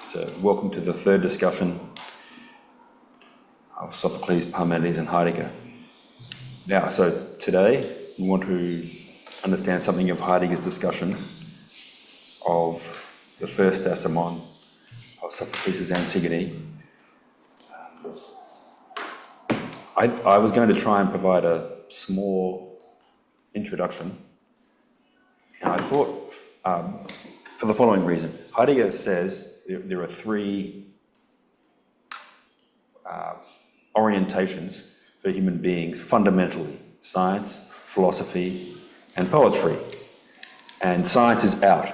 So welcome to the third discussion of Sophocles, Parmenides and Heidegger. Now, so today we want to understand something of Heidegger's discussion of the first asamon of Sophocles' Antigone. I was going to try and provide a small introduction, and I thought for the following reason. Heidegger says there are three orientations for human beings, fundamentally: science, philosophy, and poetry. And science is out,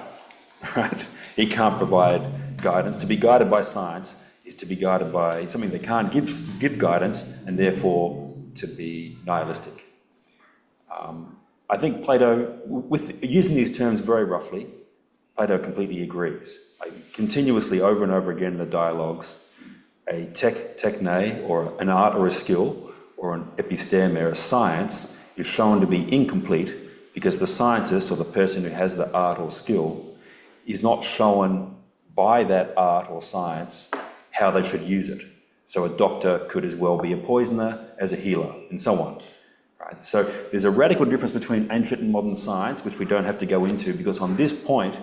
right? It can't provide guidance. To be guided by science is to be guided by something that can't give guidance, and therefore to be nihilistic. I think Plato, with using these terms very roughly, Plato completely agrees. Continuously, over and over again in the dialogues, a techne, or an art or a skill, or an episteme, a science, is shown to be incomplete because the scientist or the person who has the art or skill is not shown by that art or science how they should use it. So a doctor could as well be a poisoner as a healer, and so on. Right? So there's a radical difference between ancient and modern science, which we don't have to go into, because on this point,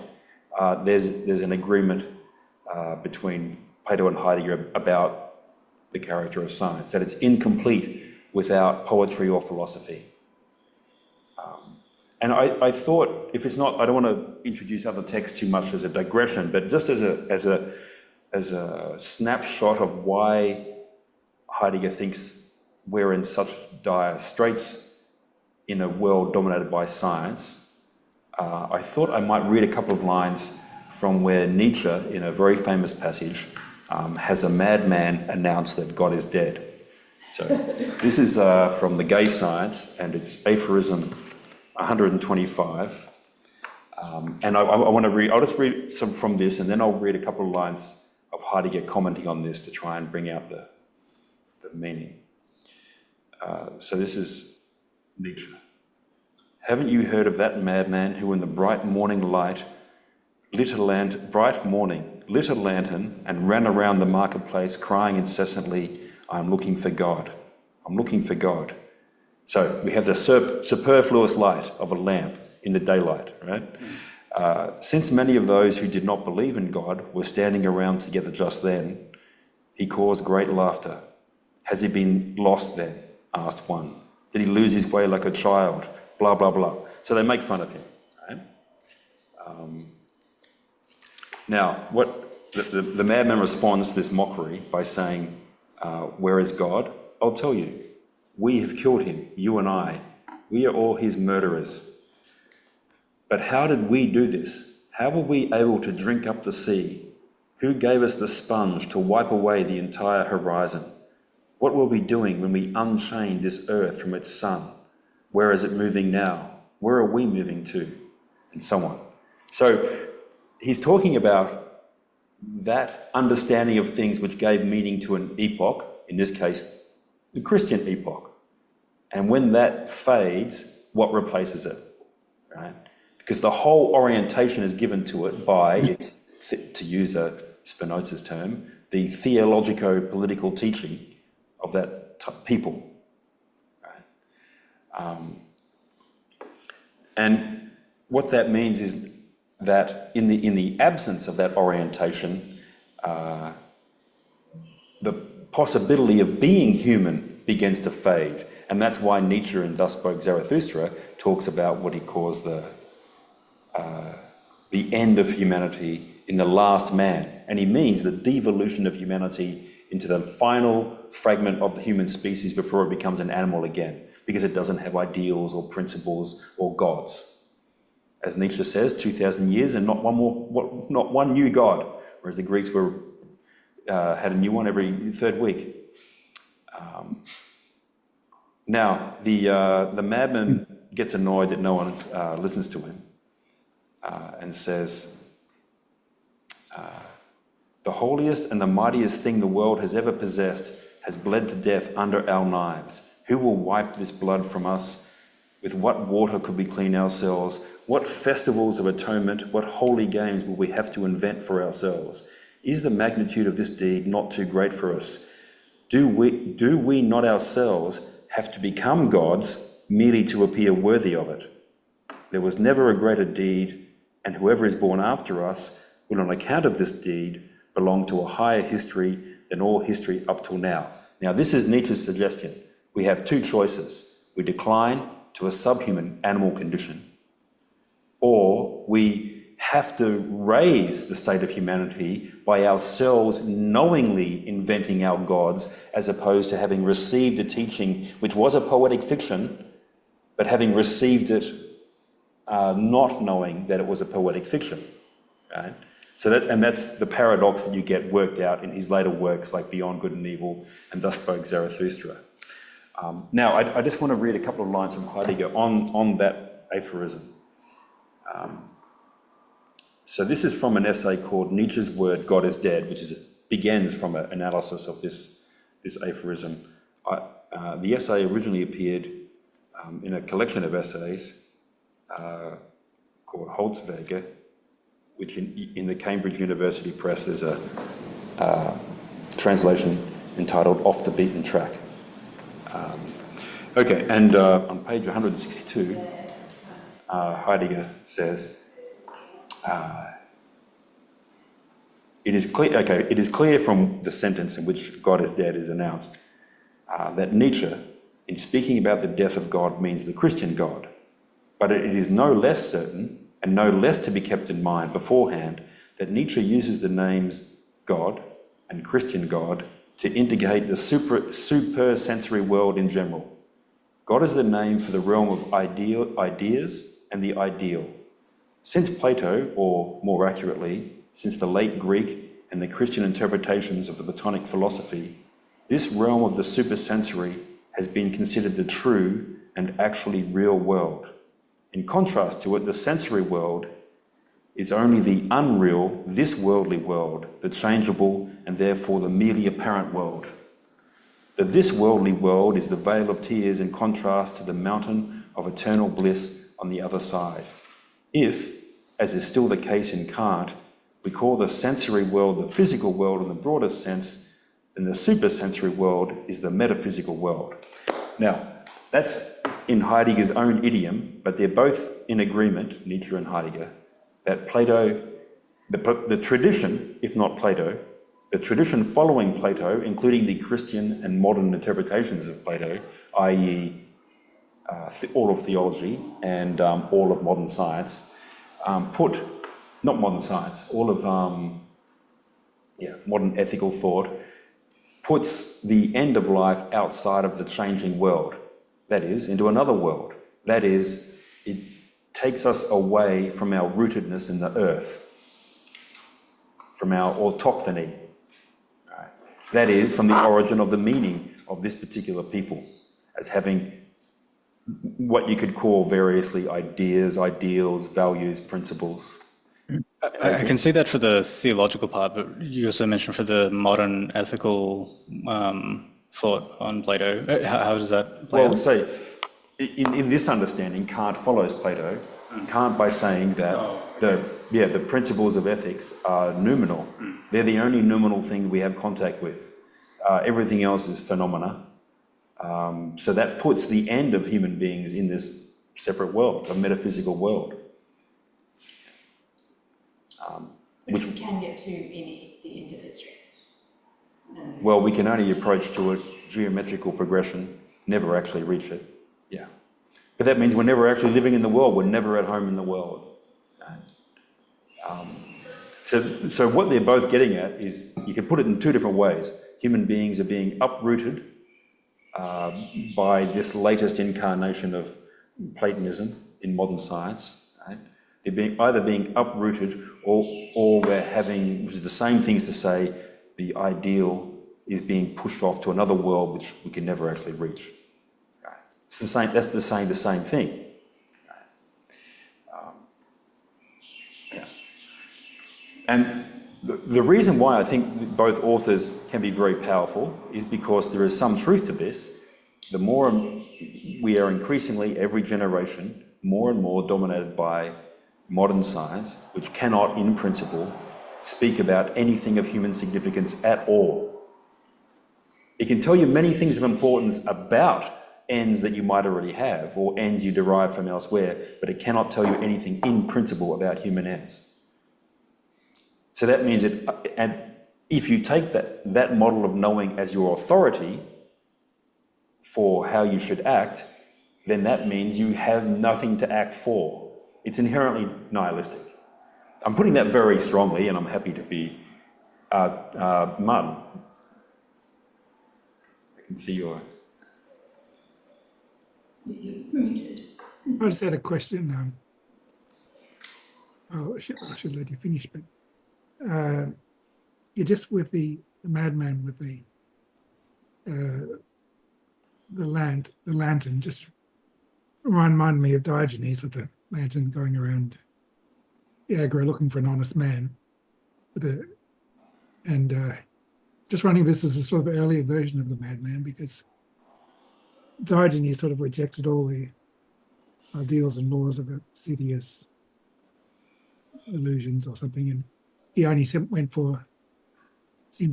there's an agreement between Plato and Heidegger about the character of science, that it's incomplete without poetry or philosophy. And I thought, if it's not, I don't want to introduce other texts too much as a digression, but just as a snapshot of why Heidegger thinks we're in such dire straits in a world dominated by science, I thought I might read a couple of lines from where Nietzsche, in a very famous passage, has a madman announce that God is dead. So this is from The Gay Science, and it's aphorism 125. And I want to read, I'll just read some from this, and then I'll read a couple of lines of Heidegger commenting on this to try and bring out the meaning. So this is Nietzsche. Haven't you heard of that madman who in the bright morning light lit a lantern and ran around the marketplace crying incessantly, I'm looking for God, I'm looking for God. So we have the superfluous light of a lamp in the daylight, right? Since many of those who did not believe in God were standing around together just then, he caused great laughter. Has he been lost then? Asked one. Did he lose his way like a child? Blah, blah, blah. So they make fun of him, right? Now, what the madman responds to this mockery by saying, where is God? I'll tell you. We have killed him, you and I. We are all his murderers. But how did we do this? How were we able to drink up the sea? Who gave us the sponge to wipe away the entire horizon? What were we doing when we unchained this earth from its sun? Where is it moving now? Where are we moving to? And so on. So he's talking about that understanding of things which gave meaning to an epoch, in this case, the Christian epoch. And when that fades, what replaces it, right? Because the whole orientation is given to it by, its, to use a Spinoza's term, the theologico-political teaching of that people. Right? And what that means is that in the absence of that orientation, the possibility of being human begins to fade. And that's why Nietzsche, in Thus Spoke Zarathustra, talks about what he calls the end of humanity in the last man. And he means the devolution of humanity into the final fragment of the human species before it becomes an animal again, because it doesn't have ideals or principles or gods. As Nietzsche says, 2,000 years and not one new god, whereas the Greeks had a new one every third week. Now, the madman gets annoyed that no one listens to him and says, the holiest and the mightiest thing the world has ever possessed has bled to death under our knives. Who will wipe this blood from us? With what water could we clean ourselves? What festivals of atonement, what holy games will we have to invent for ourselves? Is the magnitude of this deed not too great for us? Do we not ourselves have to become gods merely to appear worthy of it? There was never a greater deed, and whoever is born after us will on account of this deed belong to a higher history than all history up till now. Now, this is Nietzsche's suggestion. We have two choices. We decline to a subhuman animal condition, or we have to raise the state of humanity by ourselves knowingly inventing our gods, as opposed to having received a teaching which was a poetic fiction, but having received it not knowing that it was a poetic fiction, right? So that's the paradox that you get worked out in his later works like Beyond Good and Evil and Thus Spoke Zarathustra. Now, I just want to read a couple of lines from Heidegger on that aphorism. So this is from an essay called Nietzsche's Word, God is Dead, which begins from an analysis of this aphorism. The essay originally appeared in a collection of essays called Holzwege, which in the Cambridge University Press there's a translation entitled Off the Beaten Track. Okay, and on page 162, Heidegger says, it is clear from the sentence in which God is dead is announced that Nietzsche, in speaking about the death of God, means the Christian God. But it is no less certain, and no less to be kept in mind beforehand, that Nietzsche uses the names God and Christian God to indicate the super-sensory world in general. God is the name for the realm of ideas and the ideal. Since Plato, or more accurately, since the late Greek and the Christian interpretations of the Platonic philosophy, this realm of the supersensory has been considered the true and actually real world. In contrast to it, the sensory world is only the unreal, this worldly world, the changeable and therefore the merely apparent world. The this worldly world is the vale of tears in contrast to the mountain of eternal bliss on the other side. If, as is still the case in Kant, we call the sensory world the physical world in the broadest sense, then the supersensory world is the metaphysical world. Now, that's in Heidegger's own idiom, but they're both in agreement, Nietzsche and Heidegger, that Plato, the tradition, if not Plato, the tradition following Plato, including the Christian and modern interpretations of Plato, i.e. All of theology and all of modern science, not modern science, all of modern ethical thought, puts the end of life outside of the changing world, that is, into another world. That is, it takes us away from our rootedness in the earth, from our autochthony. Right? That is, from the origin of the meaning of this particular people, as having what you could call variously ideas, ideals, values, principles. I can see that for the theological part, but you also mentioned for the modern ethical thought on Plato. How does that play out? Well, say, in this understanding, Kant follows Plato. Kant by saying that the principles of ethics are noumenal. They're the only noumenal thing we have contact with. Everything else is phenomena. So that puts the end of human beings in this separate world, a metaphysical world. Which we can get to in the end of history. Well, we can only approach to a geometrical progression, never actually reach it. Yeah. But that means we're never actually living in the world. We're never at home in the world. So what they're both getting at is, you can put it in two different ways. Human beings are being uprooted by this latest incarnation of Platonism in modern science. Right? They're either being uprooted or we're having, which is the same thing as to say the ideal is being pushed off to another world which we can never actually reach. Right? It's the same. That's the same thing. Right? And the reason why I think both authors can be very powerful is because there is some truth to this. The more we are increasingly, every generation, more and more dominated by modern science, which cannot, in principle, speak about anything of human significance at all. It can tell you many things of importance about ends that you might already have or ends you derive from elsewhere, but it cannot tell you anything in principle about human ends. So that means and if you take that model of knowing as your authority for how you should act, then that means you have nothing to act for. It's inherently nihilistic. I'm putting that very strongly, and I'm happy to be Martin. I can see your... You're muted. I just had a question. I should let you finish, but you're just with the madman with the lantern. Just remind me of Diogenes with the lantern going around the Agora looking for an honest man. Just running this as a sort of earlier version of the madman, because Diogenes sort of rejected all the ideals and laws of Obsidious illusions or something, and he only seemed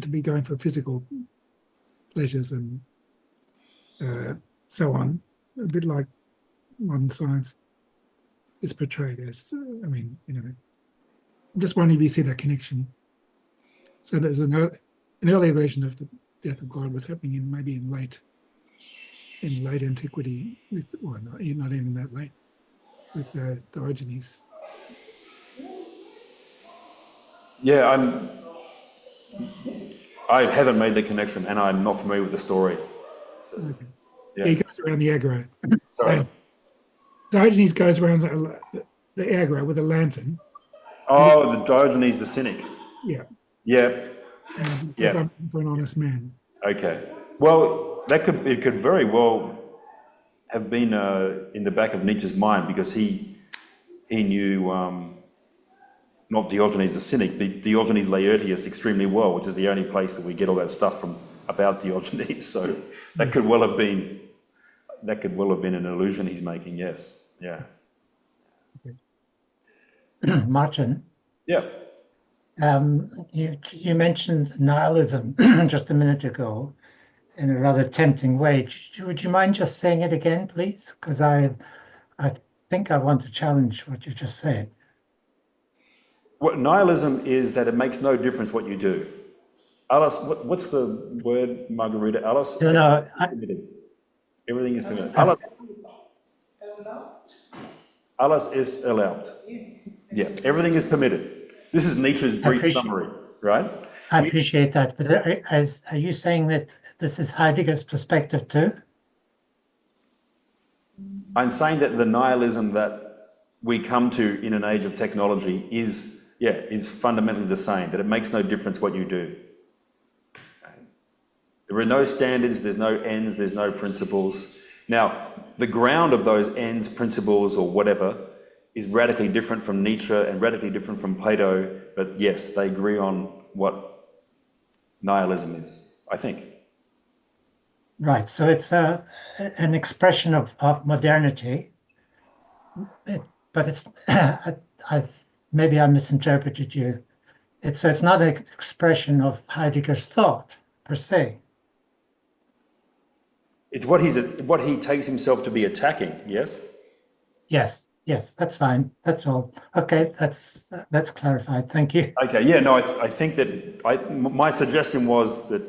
to be going for physical pleasures and so on, a bit like modern science is portrayed as. I'm just wondering if you see that connection. So there's an earlier version of the death of God was happening in late antiquity, not even that late, with Diogenes. Yeah, I haven't made the connection, and I'm not familiar with the story. So, Okay. yeah. He goes around the Agora. Sorry. Diogenes goes around the Agora with a lantern. Oh, the Diogenes the cynic. Yeah. Yeah. And Yeah. I'm for an honest man. Okay. Well, it could very well have been in the back of Nietzsche's mind, because he knew not Diogenes the cynic, but Diogenes Laertius extremely well, which is the only place that we get all that stuff from about Diogenes. So that could well have been an illusion he's making. Yes. Yeah. Martin, Yeah. you mentioned nihilism just a minute ago in a rather tempting way. Would you mind just saying it again, please? Because I think I want to challenge what you just said. What nihilism is, that it makes no difference what you do. Alice, what's the word, Margarita? Alice? No, Everything is permitted. Alice is allowed. Yeah, everything is permitted. This is Nietzsche's brief summary, right? I appreciate that, but are you saying that this is Heidegger's perspective too? I'm saying that the nihilism that we come to in an age of technology is fundamentally the same, that it makes no difference what you do. There are no standards, there's no ends, there's no principles. Now, the ground of those ends, principles, or whatever is radically different from Nietzsche and radically different from Plato, but yes, they agree on what nihilism is, I think. Right, so it's an expression of modernity, but it's maybe I misinterpreted you. It's not an expression of Heidegger's thought per se. It's what he takes himself to be attacking, yes? Yes, that's fine. That's all. Okay, that's clarified. Thank you. Okay, yeah, no, I think that my suggestion was that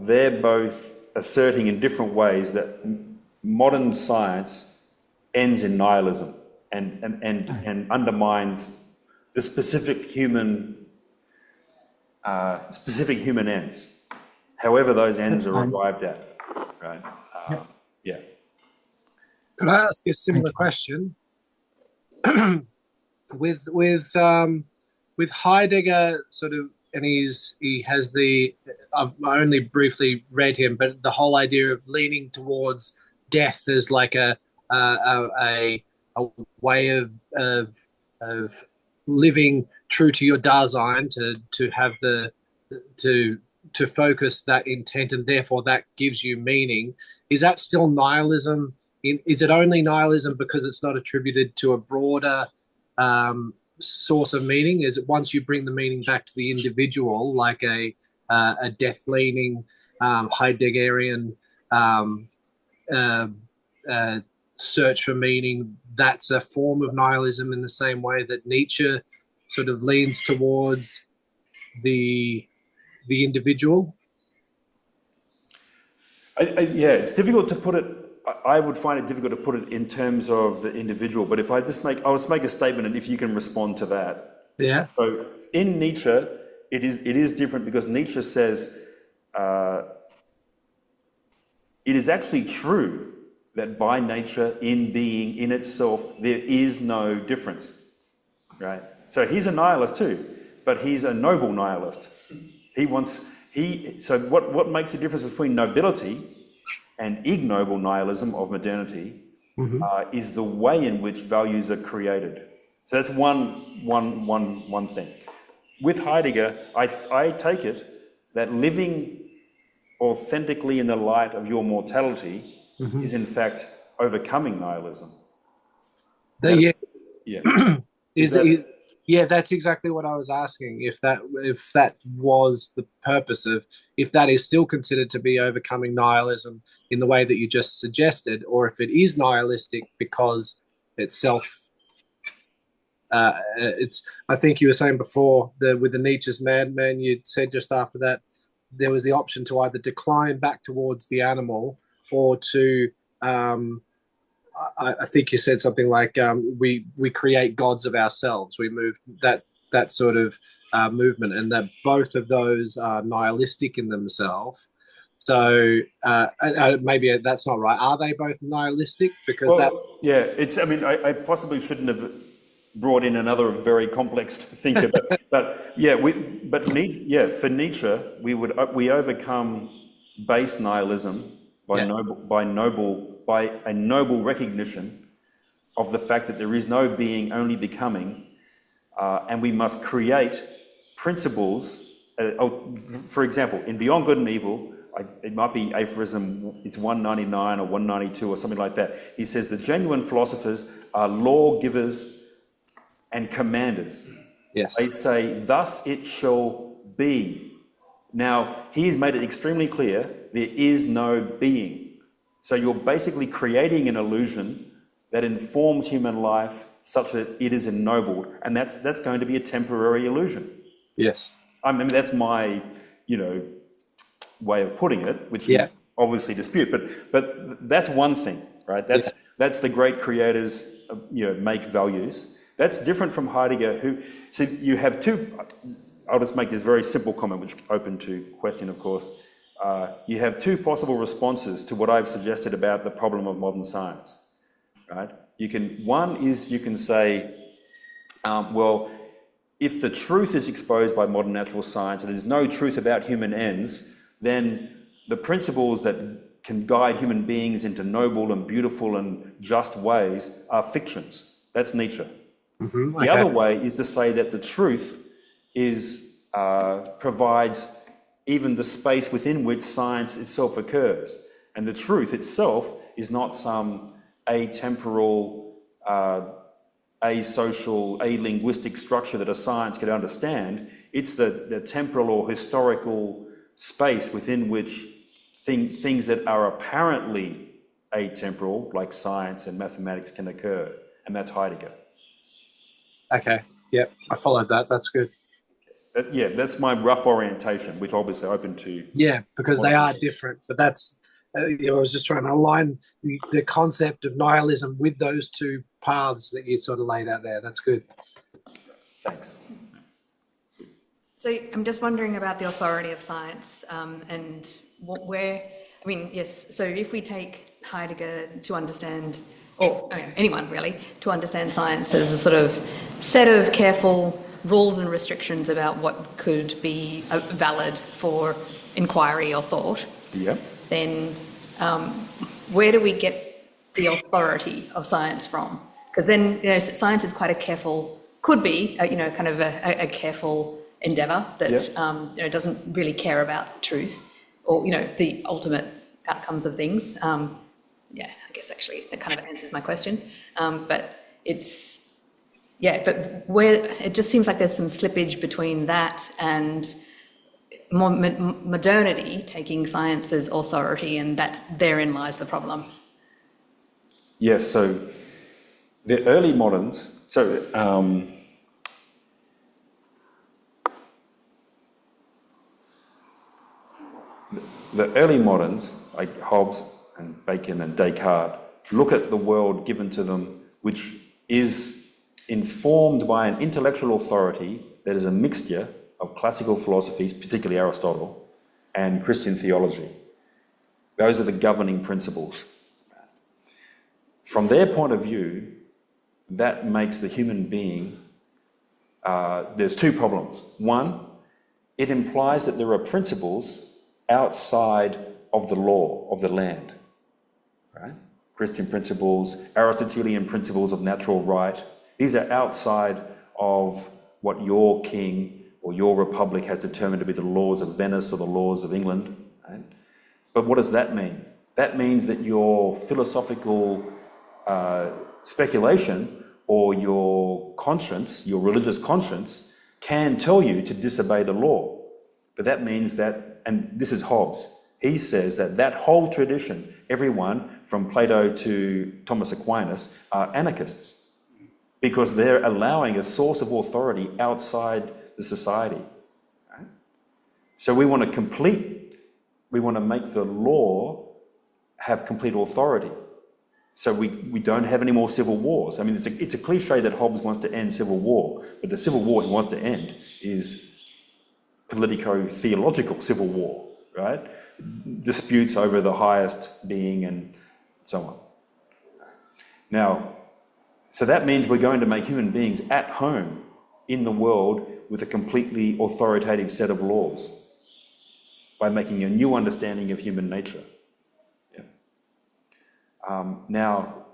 they're both asserting in different ways that modern science ends in nihilism and undermines the specific human ends, however those ends are arrived at, right? Yeah. Could I ask a similar question? with Heidegger, sort of, and he has I've only briefly read him, but the whole idea of leaning towards death as like a way of living true to your Dasein, to have to focus that intent, and therefore that gives you meaning. Is that still nihilism? Is it only nihilism because it's not attributed to a broader source of meaning? Is it once you bring the meaning back to the individual, like a death-leaning Heideggerian uh, search for meaning, that's a form of nihilism in the same way that Nietzsche sort of leans towards the individual? Yeah, it's difficult to put it. I would find it difficult to put it in terms of the individual. But if I just I'll just make a statement, and if you can respond to that. Yeah. So in Nietzsche, it is different because Nietzsche says it is actually true that by nature, in being, in itself, there is no difference, right? So he's a nihilist too, but he's a noble nihilist. So what makes the difference between nobility and ignoble nihilism of modernity is the way in which values are created. So that's one thing. With Heidegger, I take it that living authentically in the light of your mortality is in fact overcoming nihilism. Yeah. Yeah. Yeah, that's exactly what I was asking. If that was the purpose of, if that is still considered to be overcoming nihilism in the way that you just suggested, or if it is nihilistic because itself, it's. I think you were saying before with the Nietzsche's madman, you said just after that there was the option to either decline back towards the animal or to. I think you said something like we create gods of ourselves. We move that sort of movement, and that both of those are nihilistic in themselves. So maybe that's not right. Are they both nihilistic? Because yeah, it's. I mean, I possibly shouldn't have brought in another very complex thinker, but yeah, for Nietzsche, we overcome base nihilism by a noble recognition of the fact that there is no being, only becoming, and we must create principles. For example, in Beyond Good and Evil, it might be aphorism, it's 199 or 192 or something like that. He says the genuine philosophers are lawgivers and commanders. Yes. They say, thus it shall be. Now, he has made it extremely clear there is no being. So you're basically creating an illusion that informs human life such that it is ennobled, and that's going to be a temporary illusion. Yes. I mean, that's my, way of putting it, which you obviously dispute. But that's one thing, right? That's the great creators, make values. That's different from Heidegger, so you have two. I'll just make this very simple comment, which is open to question, of course. You have two possible responses to what I've suggested about the problem of modern science, right? One is you can say, well, if the truth is exposed by modern natural science and there's no truth about human ends, then the principles that can guide human beings into noble and beautiful and just ways are fictions. That's Nietzsche. Mm-hmm. The other way is to say that the truth provides even the space within which science itself occurs. And the truth itself is not some atemporal, asocial, alinguistic structure that a science could understand. It's the temporal or historical space within which things that are apparently atemporal, like science and mathematics, can occur. And that's Heidegger. Okay. Yep. I followed that. That's good. That's my rough orientation, which obviously open to. Yeah, because they are different. But that's, I was just trying to align the concept of nihilism with those two paths that you sort of laid out there. That's good. Thanks. So I'm just wondering about the authority of science and yes, so if we take Heidegger to understand, or anyone really, to understand science as a sort of set of careful rules and restrictions about what could be valid for inquiry or thought, then where do we get the authority of science from? Because then, science is quite a careful, could be, kind of a careful endeavour that doesn't really care about truth or, the ultimate outcomes of things. I guess actually that kind of answers my question. But it's, Yeah, but where it just seems like there's some slippage between that and more modernity taking science as authority, and that therein lies the problem. Yes, so the early moderns, the early moderns, like Hobbes and Bacon and Descartes, look at the world given to them, which is informed by an intellectual authority that is a mixture of classical philosophies, particularly Aristotle, and Christian theology. Those are the governing principles. From their point of view, that makes the human being, there's two problems. One, it implies that there are principles outside of the law of the land, right? Christian principles, Aristotelian principles of natural right. These are outside of what your king or your republic has determined to be the laws of Venice or the laws of England, right? But what does that mean? That means that your philosophical speculation or your conscience, your religious conscience, can tell you to disobey the law. But that means that, and this is Hobbes, he says that that whole tradition, everyone from Plato to Thomas Aquinas, are anarchists because they're allowing a source of authority outside the society. Right? So we want to make the law have complete authority. So we don't have any more civil wars. I mean, it's a cliche that Hobbes wants to end civil war, but the civil war he wants to end is politico-theological civil war, right? Disputes over the highest being and so on. Now, so that means we're going to make human beings at home in the world with a completely authoritative set of laws by making a new understanding of human nature. Now,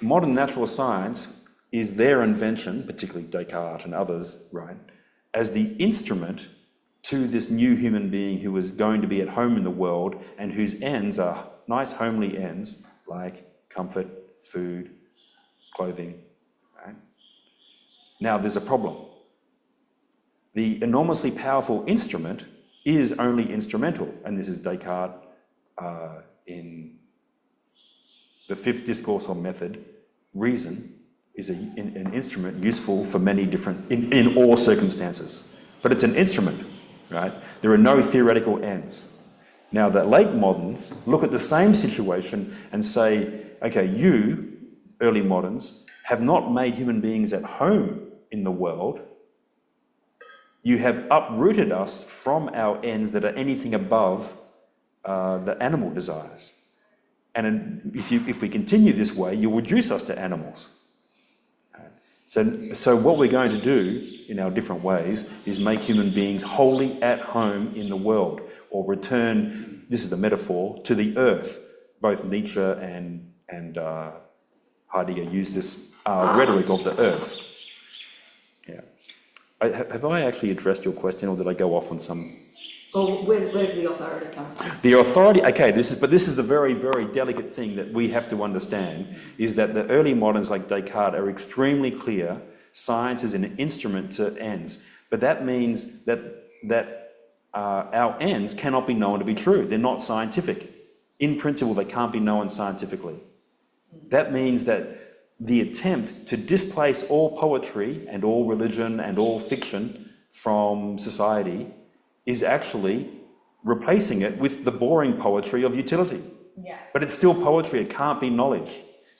modern natural science is their invention, particularly Descartes and others, right, as the instrument to this new human being who is going to be at home in the world and whose ends are nice homely ends like comfort, food, clothing, right? Now, there's a problem. The enormously powerful instrument is only instrumental, and this is Descartes in the fifth discourse on method. Reason is an instrument useful for many different, in all circumstances. But it's an instrument, right? There are no theoretical ends. Now, the late moderns look at the same situation and say, okay, you, early moderns, have not made human beings at home in the world. You have uprooted us from our ends that are anything above the animal desires. And if we continue this way, you'll reduce us to animals. So what we're going to do in our different ways is make human beings wholly at home in the world, or return, this is the metaphor, to the earth. Both Nietzsche and Heidegger use this rhetoric of the earth. Yeah. Have I actually addressed your question, or did I go off on some... Well, where does the authority come from? The authority, okay, this is the very, very delicate thing that we have to understand, is that the early moderns like Descartes are extremely clear. Science is an instrument to ends. But that means that our ends cannot be known to be true. They're not scientific. In principle, they can't be known scientifically. That means that the attempt to displace all poetry and all religion and all fiction from society is actually replacing it with the boring poetry of utility. Yeah. But it's still poetry, it can't be knowledge.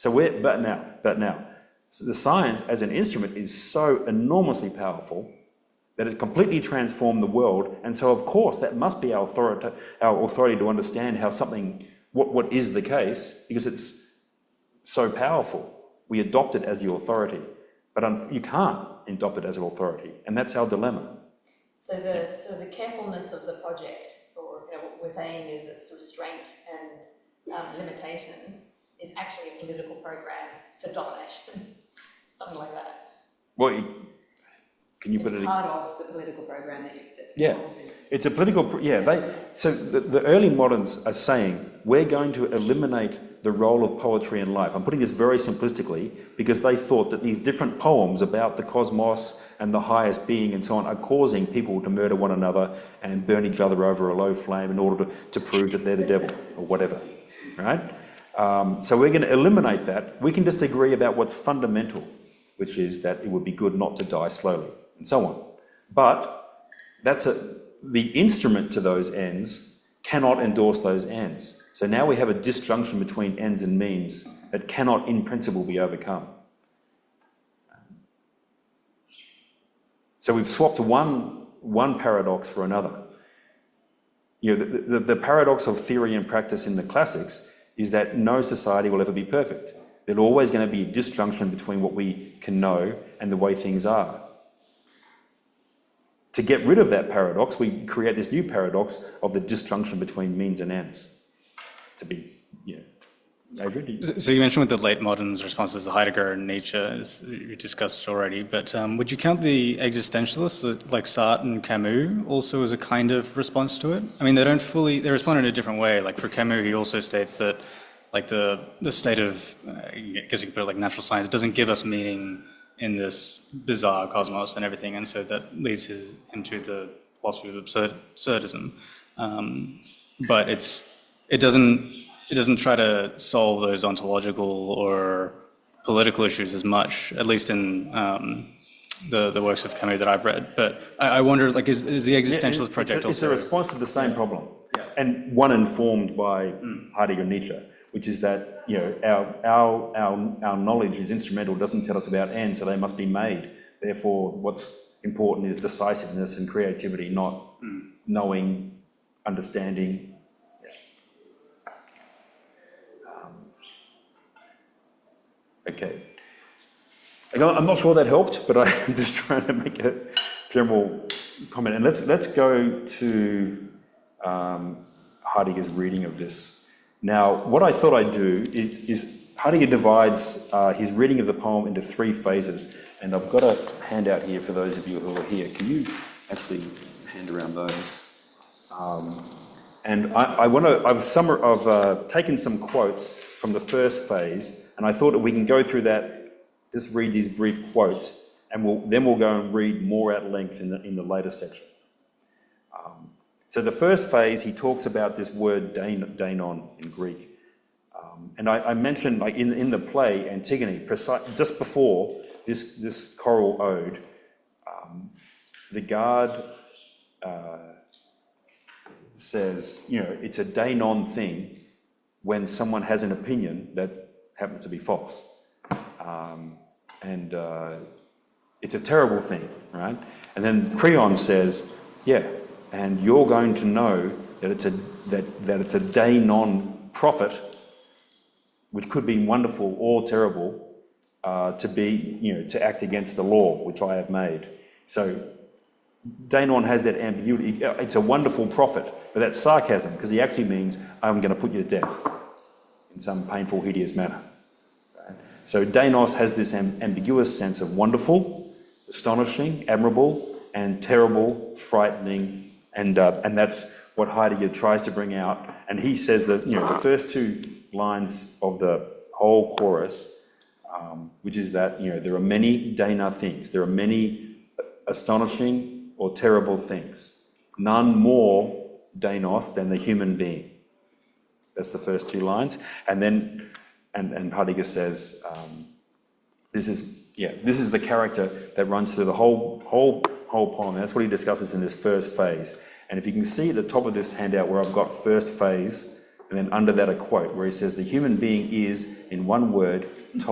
But now, so the science as an instrument is so enormously powerful that it completely transformed the world, and so of course that must be our authority to understand how something, what is the case, because it's so powerful. We adopt it as the authority, but you can't adopt it as an authority, and that's our dilemma. So the carefulness of the project, or what we're saying is its restraint and limitations, is actually a political program for domination, something like that. Well, can you put it? It's part of the political program that Yeah, it's a political, so the early moderns are saying, we're going to eliminate the role of poetry in life. I'm putting this very simplistically because they thought that these different poems about the cosmos and the highest being and so on are causing people to murder one another and burn each other over a low flame in order to prove that they're the devil or whatever, right? So we're going to eliminate that. We can just agree about what's fundamental, which is that it would be good not to die slowly and so on. But the instrument to those ends cannot endorse those ends. So now we have a disjunction between ends and means that cannot in principle be overcome. So we've swapped one paradox for another. You know, the paradox of theory and practice in the classics is that no society will ever be perfect. There's always going to be a disjunction between what we can know and the way things are. To get rid of that paradox, we create this new paradox of the disjunction between means and ends. To be, Adrian? So you mentioned with the late moderns' responses to Heidegger and Nietzsche, as you discussed already, but would you count the existentialists like Sartre and Camus also as a kind of response to it? I mean, they respond in a different way. Like for Camus, he also states that like the state of, I guess you could put it like natural science, doesn't give us meaning in this bizarre cosmos and everything, and so that leads him to the philosophy of absurdism. But it doesn't try to solve those ontological or political issues as much, at least in the works of Camus that I've read. But I wonder, like, is the existentialist project also... It's a response to the same problem, and one informed by Heidegger and Nietzsche, which is that, you know, our knowledge is instrumental, doesn't tell us about ends, so they must be made. Therefore, what's important is decisiveness and creativity, not knowing, understanding. Okay. I'm not sure that helped, but I'm just trying to make a general comment. And let's go to Heidegger's reading of this. Now, what I thought I'd do is Heidegger divides his reading of the poem into 3 phases, and I've got a handout here for those of you who are here. Can you actually hand around those? And I've taken some quotes from the first phase, and I thought that we can go through that, just read these brief quotes, and then we'll go and read more at length in the later sections. So the first phase, he talks about this word deinon in Greek. And I mentioned, like in the play Antigone, just before this choral ode, the guard says, you know, it's a deinon thing when someone has an opinion that happens to be false. And it's a terrible thing, right? And then Creon says, yeah, and you're going to know that it's a deinon prophet, which could be wonderful or terrible, to act against the law which I have made. So deinon has that ambiguity. It's a wonderful prophet, but that's sarcasm, because he actually means I'm going to put you to death in some painful, hideous manner. Right? So deinos has this ambiguous sense of wonderful, astonishing, admirable, and terrible, frightening, and that's what Heidegger tries to bring out. And he says that, you know, the first 2 lines of the whole chorus, which is that, you know, there are many deina things, there are many astonishing or terrible things, none more deinos than the human being. That's the first 2 lines. And then, and Heidegger says, this is the character that runs through the whole poem. And that's what he discusses in this first phase. And if you can see at the top of this handout where I've got first phase, and then under that a quote where he says, the human being is, in one word, to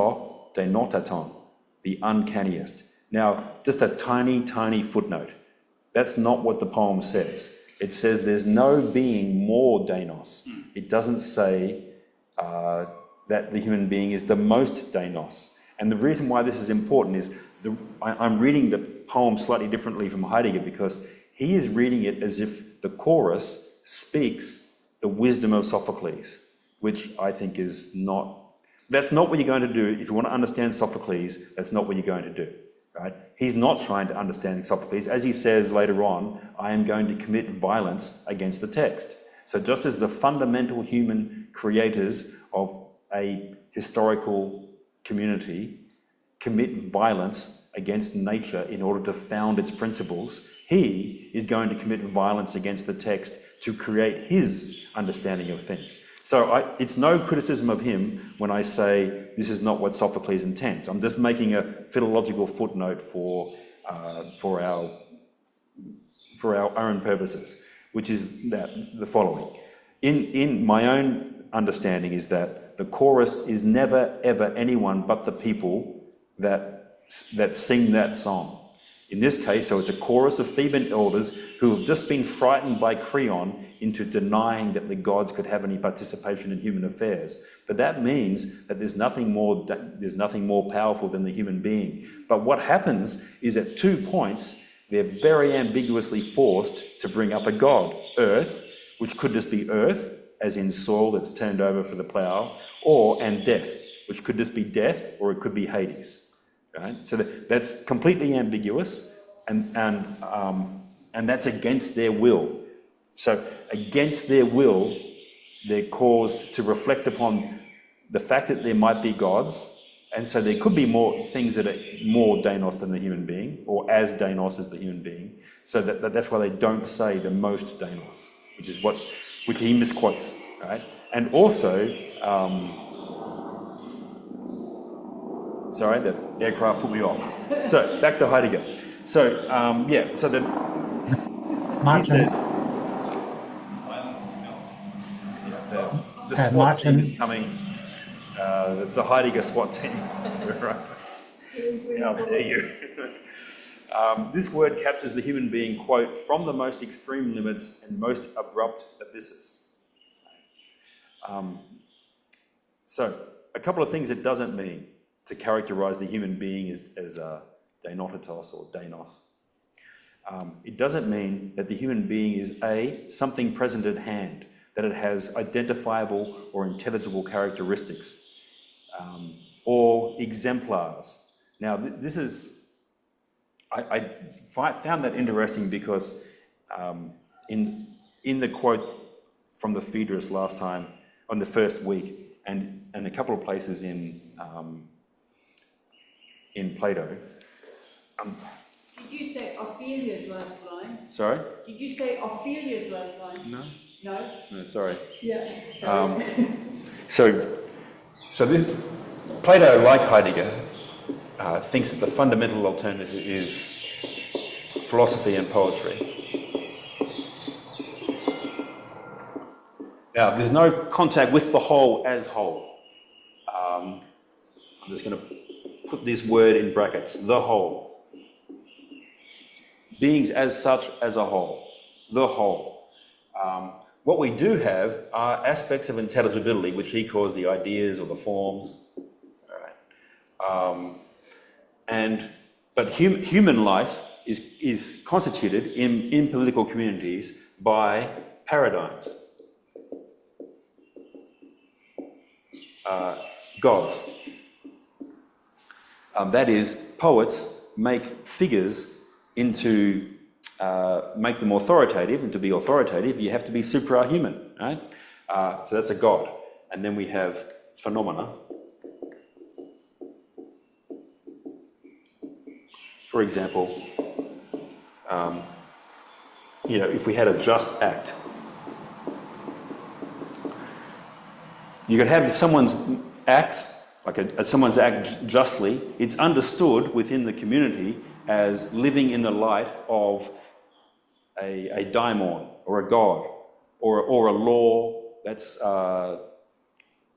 denotaton, the uncanniest. Now, just a tiny, tiny footnote. That's not what the poem says. It says there's no being more deinos. It doesn't say that the human being is the most deinos. And the reason why this is important is I'm reading the poem slightly differently from Heidegger, because he is reading it as if the chorus speaks the wisdom of Sophocles, which I think is not... That's not what you're going to do. If you want to understand Sophocles, that's not what you're going to do. right? He's not trying to understand Sophocles. As he says later on, I am going to commit violence against the text. So just as the fundamental human creators of a historical community commit violence against nature in order to found its principles, he is going to commit violence against the text to create his understanding of things. So it's no criticism of him when I say this is not what Sophocles intends. I'm just making a philological footnote for our own purposes, which is that the following. In my own understanding is that the chorus is never ever anyone but the people that sing that song. In this case, so it's a chorus of Theban elders who have just been frightened by Creon into denying that the gods could have any participation in human affairs. But that means that there's nothing more powerful than the human being. But what happens is at 2 points, they're very ambiguously forced to bring up a god, Earth, which could just be earth, as in soil that's turned over for the plough, and death, which could just be death, or it could be Hades. Right? So that's completely ambiguous, and that's against their will. So against their will, they're caused to reflect upon the fact that there might be gods, and so there could be more things that are more Danos than the human being, or as Danos as the human being. So that's why they don't say the most Danos, which he misquotes, right? And also. Sorry, the aircraft put me off. So back to Heidegger. So so he Martin, says the SWAT Martin. team is coming. It's a Heidegger SWAT team. Right? How dare you? This word captures the human being, quote, from the most extreme limits and most abrupt abysses. So a couple of things it doesn't mean to characterize the human being as Dainotatos or Danos. It doesn't mean that the human being is something present at hand, that it has identifiable or intelligible characteristics, or exemplars. Now, this is, I found that interesting because in the quote from the Phaedrus last time, on the first week, and a couple of places in Plato. Did you say Ophelia's last line? Sorry? Did you say Ophelia's last line? No. No? No, sorry. Yeah. So this Plato, like Heidegger, thinks that the fundamental alternative is philosophy and poetry. Now, there's no contact with the whole as whole. I'm just going to put this word in brackets, the whole. Beings as such as a whole, the whole. What we do have are aspects of intelligibility, which he calls the ideas or the forms. All right. But human life is constituted in political communities by paradigms. Gods. That is, poets make figures into, make them authoritative, and to be authoritative, you have to be suprahuman, right? So that's a god. And then we have phenomena. For example, if we had a just act, you could have someone's acts, someone's act justly, it's understood within the community as living in the light of a daimon or a god or a law that's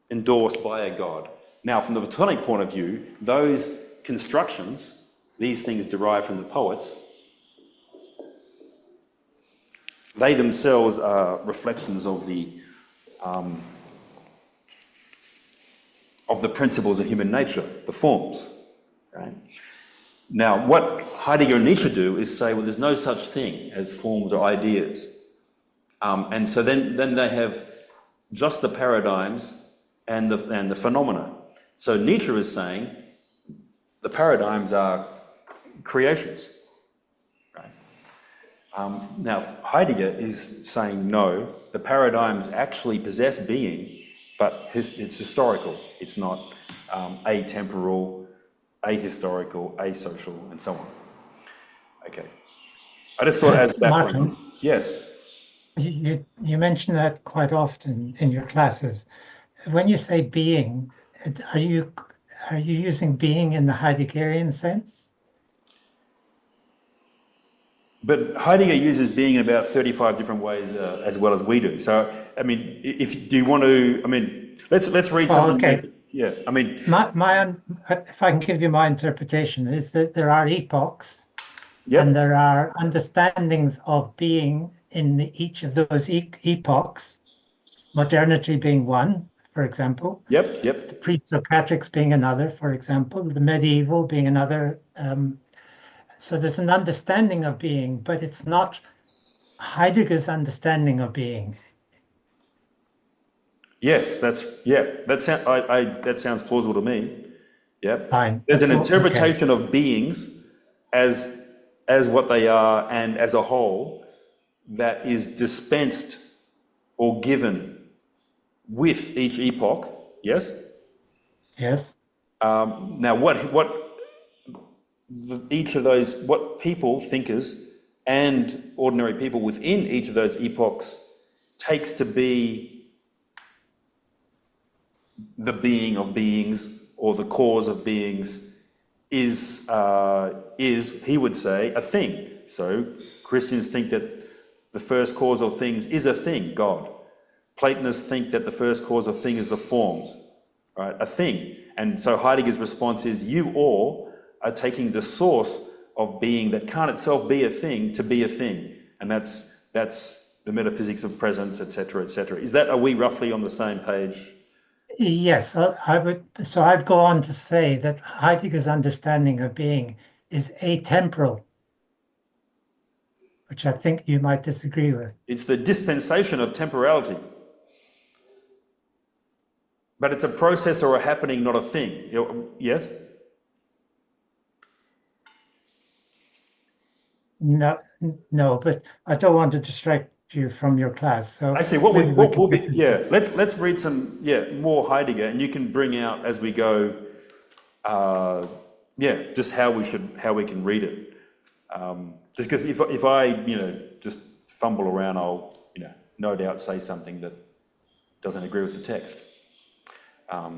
endorsed by a god. Now, from the Platonic point of view, those constructions, these things derived from the poets, they themselves are reflections of the principles of human nature, the forms, right? Now, what Heidegger and Nietzsche do is say, well, there's no such thing as forms or ideas. And so then they have just the paradigms and the phenomena. So Nietzsche is saying the paradigms are creations. Right? Now, Heidegger is saying no, the paradigms actually possess being, but it's historical. It's not atemporal, ahistorical, asocial, and so on. Okay. I just thought as background. Martin, Yes. you mention that quite often in your classes. When you say being, are you using being in the Heideggerian sense? But Heidegger uses being in about 35 different ways as well as we do. So, I mean, do you want to, I mean, let's read something. Okay. Yeah, I mean. If I can give you my interpretation, is that there are epochs, Yep. and there are understandings of being in each of those epochs, modernity being one, for example. Yep. The pre-Socratics being another, for example, the medieval being another. So there's an understanding of being, but it's not Heidegger's understanding of being. Yes, that sounds plausible to me. Yep. Fine. There's an That's all- interpretation of beings as what they are and as a whole that is dispensed or given with each epoch. Yes. Yes. Now, each of those, what people, thinkers, and ordinary people within each of those epochs takes to be the being of beings or the cause of beings is he would say a thing. So Christians think that the first cause of things is a thing, God. Platonists think that the first cause of thing is the forms, right? A thing. And so Heidegger's response is you all are taking the source of being that can't itself be a thing to be a thing. And that's the metaphysics of presence, etc., etc. Are we roughly on the same page? Yes, I would. So I'd go on to say that Heidegger's understanding of being is atemporal, which I think you might disagree with. It's the dispensation of temporality. But it's a process or a happening, not a thing. Yes? No, but I don't want to distract you from your class. So actually, let's read some more Heidegger, and you can bring out as we go, just how we can read it. Just because if I just fumble around, I'll no doubt say something that doesn't agree with the text. But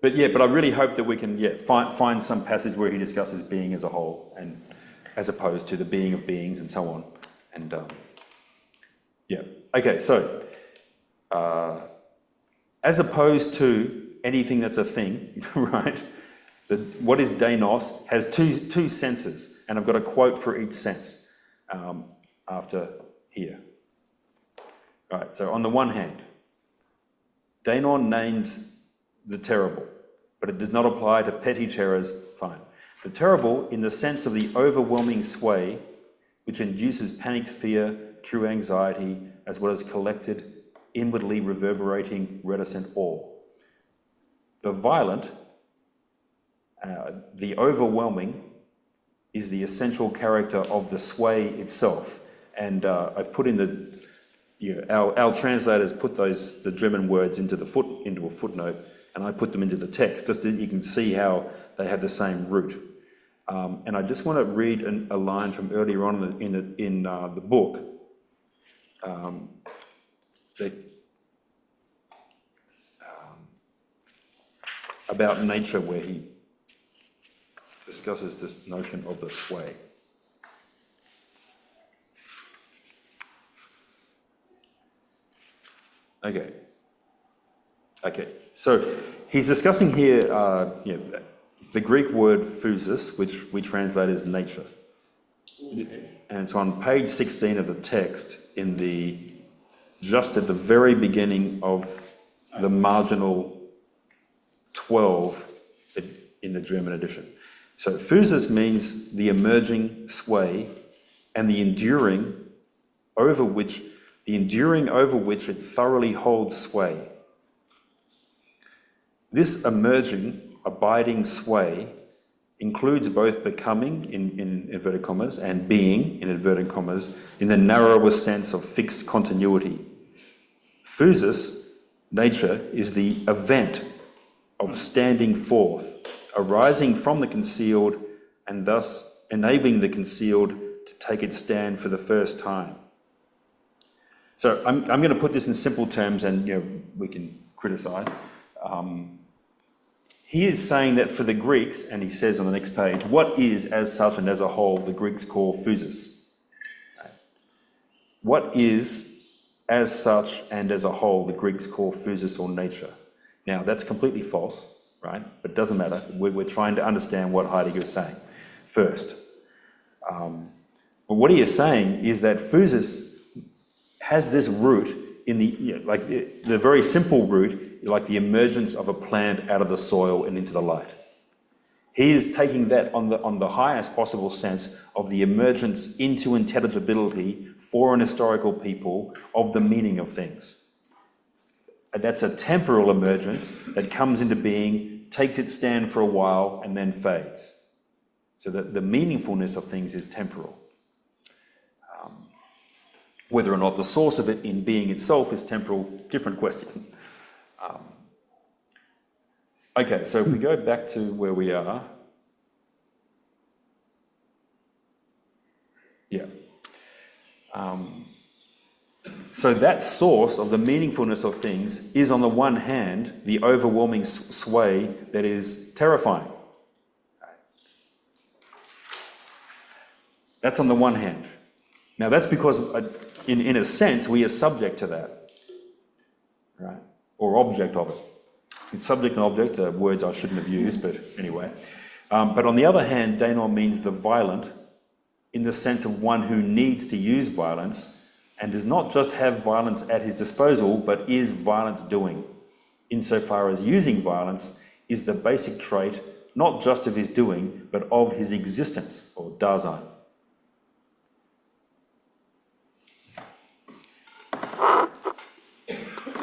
I really hope that we can find some passage where he discusses being as a whole, and as opposed to the being of beings and so on. And okay, so as opposed to anything that's a thing, right? What is deinos has two senses, and I've got a quote for each sense after here. Right, so on the one hand, deinon names the terrible, but it does not apply to petty terrors. Fine. The terrible in the sense of the overwhelming sway which induces panicked fear, true anxiety, as well as collected, inwardly reverberating, reticent awe. The violent, the overwhelming, is the essential character of the sway itself. And I put in our translators put the German words into a footnote, and I put them into the text, just so you can see how they have the same root. And I just want to read a line from earlier on in the book. About nature, where he discusses this notion of the sway. Okay. So he's discussing here, the Greek word physis, which we translate as nature. And it's on page 16 of the text, just at the very beginning of the marginal 12 in the German edition. So physis means the emerging sway and the enduring over which it thoroughly holds sway. This emerging, abiding sway includes both becoming, in inverted commas, and being, in inverted commas, in the narrower sense of fixed continuity. Physis, nature, is the event of standing forth, arising from the concealed, and thus enabling the concealed to take its stand for the first time. So I'm going to put this in simple terms, and we can criticize. He is saying that for the Greeks, and he says on the next page, what is as such and as a whole the Greeks call physis? What is as such and as a whole the Greeks call physis or nature? Now that's completely false, right? But it doesn't matter. We're trying to understand what Heidegger is saying first. But what he is saying is that physis has this root in the very simple root, like the emergence of a plant out of the soil and into the light. He is taking that on the highest possible sense of the emergence into intelligibility for an historical people of the meaning of things. And that's a temporal emergence that comes into being, takes its stand for a while, and then fades. So that the meaningfulness of things is temporal. Whether or not the source of it in being itself is temporal, different question. Okay, so if we go back to where we are, so that source of the meaningfulness of things is, on the one hand, the overwhelming sway that is terrifying. That's on the one hand. Now that's because, in a sense, we are subject to that, right? Or object of it. It's subject and object, words I shouldn't have used, but anyway. But on the other hand, Denon means the violent, in the sense of one who needs to use violence and does not just have violence at his disposal, but is violence doing, insofar as using violence is the basic trait, not just of his doing, but of his existence, or Dasein.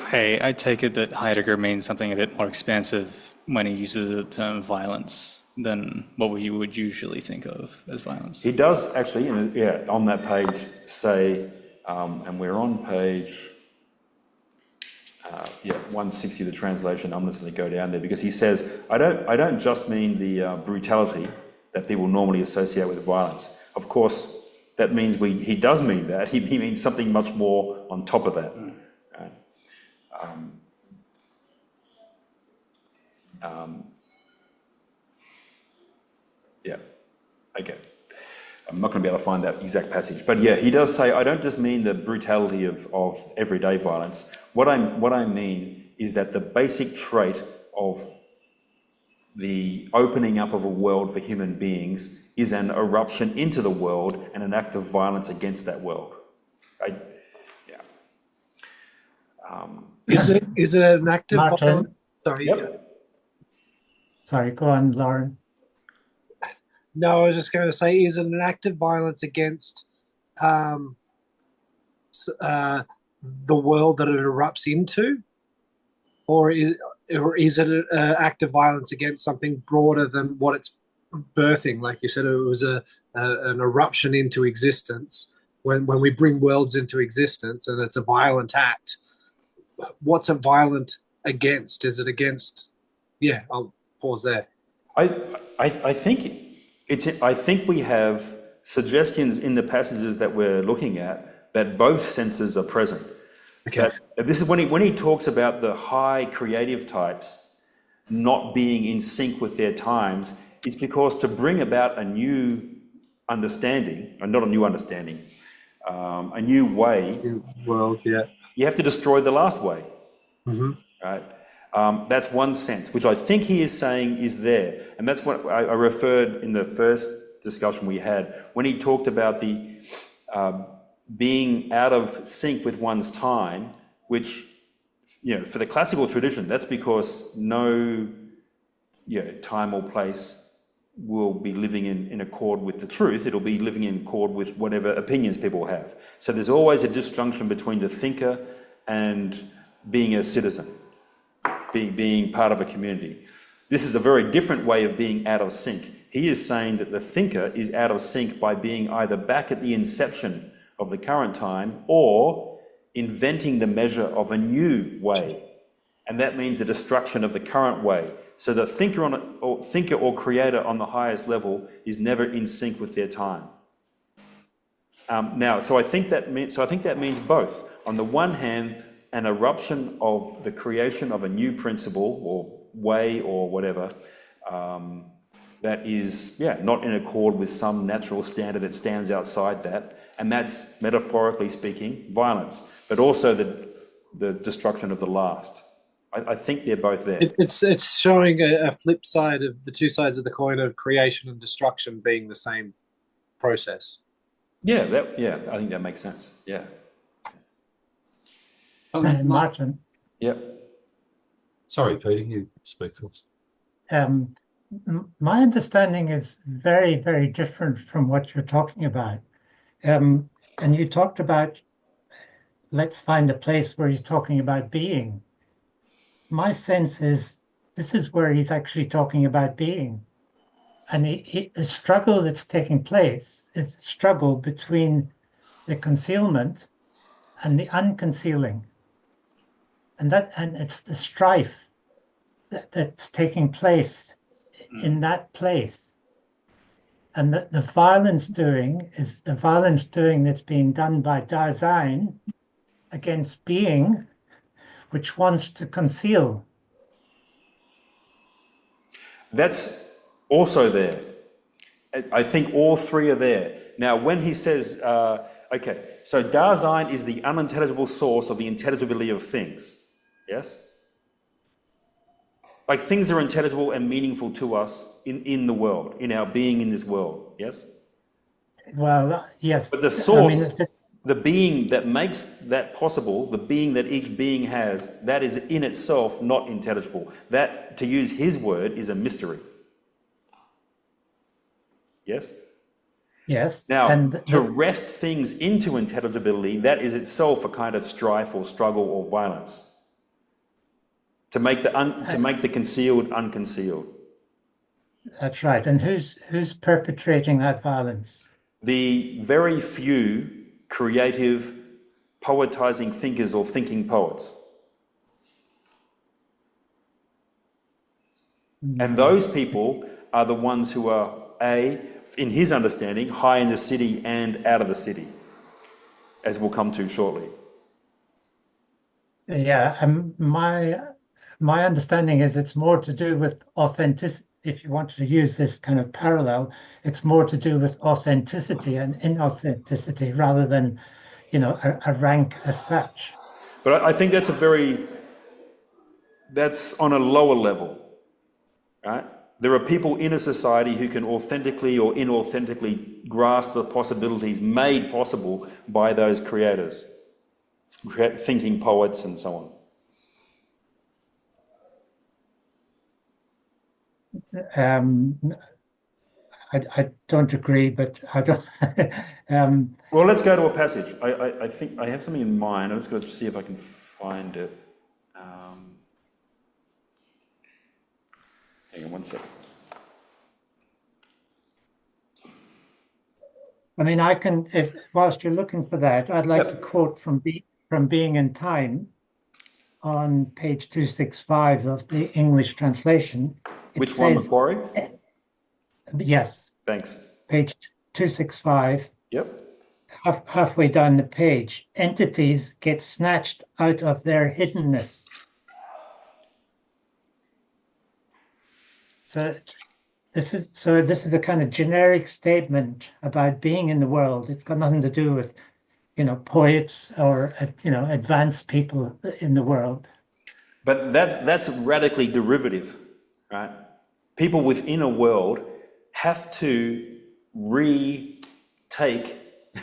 Hey, I take it that Heidegger means something a bit more expansive when he uses the term violence than what we would usually think of as violence. He does actually, on that page say, and we're on page 160 of the translation. I'm just going to go down there because he says, I don't just mean the brutality that people normally associate with violence. Of course, that means he does mean that. He means something much more on top of that. Right? Okay. I'm not going to be able to find that exact passage, but he does say, I don't just mean the brutality of everyday violence. What I mean is that the basic trait of the opening up of a world for human beings is an eruption into the world and an act of violence against that world. Right? Is it an act of Martin? violence? Sorry. Yep. Sorry, go on, Lauren. No, I was just going to say, is it an act of violence against the world that it erupts into? Or is it an act of violence against something broader than what it's birthing? Like you said, it was an eruption into existence. When we bring worlds into existence and it's a violent act, what's it violent against? Is it against... Yeah, I'll pause there. I think we have suggestions in the passages that we're looking at that both senses are present. Okay. This is when he talks about the high creative types not being in sync with their times. It's because to bring about a new understanding, or not a new understanding, a new way, World, yeah. you have to destroy the last way. Mm-hmm. Right? That's one sense, which I think he is saying is there. And that's what I referred in the first discussion we had, when he talked about the being out of sync with one's time, which, for the classical tradition, that's because no time or place will be living in accord with the truth. It'll be living in accord with whatever opinions people have. So there's always a disjunction between the thinker and being a citizen. Being part of a community. This is a very different way of being out of sync. He is saying that the thinker is out of sync by being either back at the inception of the current time or inventing the measure of a new way. And that means the destruction of the current way. So the thinker or creator on the highest level is never in sync with their time. So I think that means both. On the one hand, an eruption of the creation of a new principle or way or whatever that is, not in accord with some natural standard that stands outside that, and that's, metaphorically speaking, violence, but also the destruction of the last. I think they're both there. It's showing a flip side of the two sides of the coin of creation and destruction being the same process. Yeah, I think that makes sense. Yeah. Martin. Yep. Sorry, Peter, you speak first. My understanding is very, very different from what you're talking about. And you talked about, let's find a place where he's talking about being. My sense is this is where he's actually talking about being. And the struggle that's taking place is the struggle between the concealment and the unconcealing. And it's the strife that's taking place in that place. And the violence doing is the violence doing that's being done by Dasein against being, which wants to conceal. That's also there. I think all three are there. Now, when he says, so Dasein is the unintelligible source of the intelligibility of things, yes? Like things are intelligible and meaningful to us in the world, in our being in this world, yes? Well, yes. But the source, the being that makes that possible, the being that each being has, that is in itself not intelligible. That, to use his word, is a mystery. Yes? Yes. Now, and to wrest things into intelligibility, that is itself a kind of strife or struggle or violence. To make the concealed unconcealed. That's right. And who's perpetrating that violence? The very few creative, poetizing thinkers or thinking poets. And those people are the ones who are, in his understanding, high in the city and out of the city, as we'll come to shortly. Yeah, my understanding is it's more to do with authenticity. If you wanted to use this kind of parallel, it's more to do with authenticity and inauthenticity rather than, a rank as such. But I think that's on a lower level, right? There are people in a society who can authentically or inauthentically grasp the possibilities made possible by those creators, thinking poets and so on. I don't agree, but I don't. Well, let's go to a passage. I think I have something in mind. I'm just going to see if I can find it. Hang on one second. I mean, whilst you're looking for that, I'd like to quote from Being in Time on page 265 of the English translation. Which one, Macquarie? Yes. Thanks. Page 265. Yep. Halfway down the page, entities get snatched out of their hiddenness. So this is a kind of generic statement about being in the world. It's got nothing to do with, poets or, advanced people in the world. But that's radically derivative, right? People within a world have to retake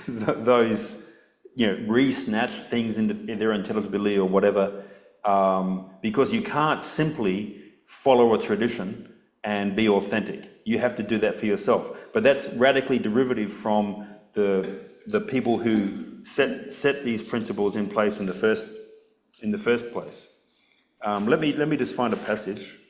those, re-snatch things into their intelligibility or whatever, because you can't simply follow a tradition and be authentic. You have to do that for yourself. But that's radically derivative from the people who set these principles in place in the first place. Let me just find a passage.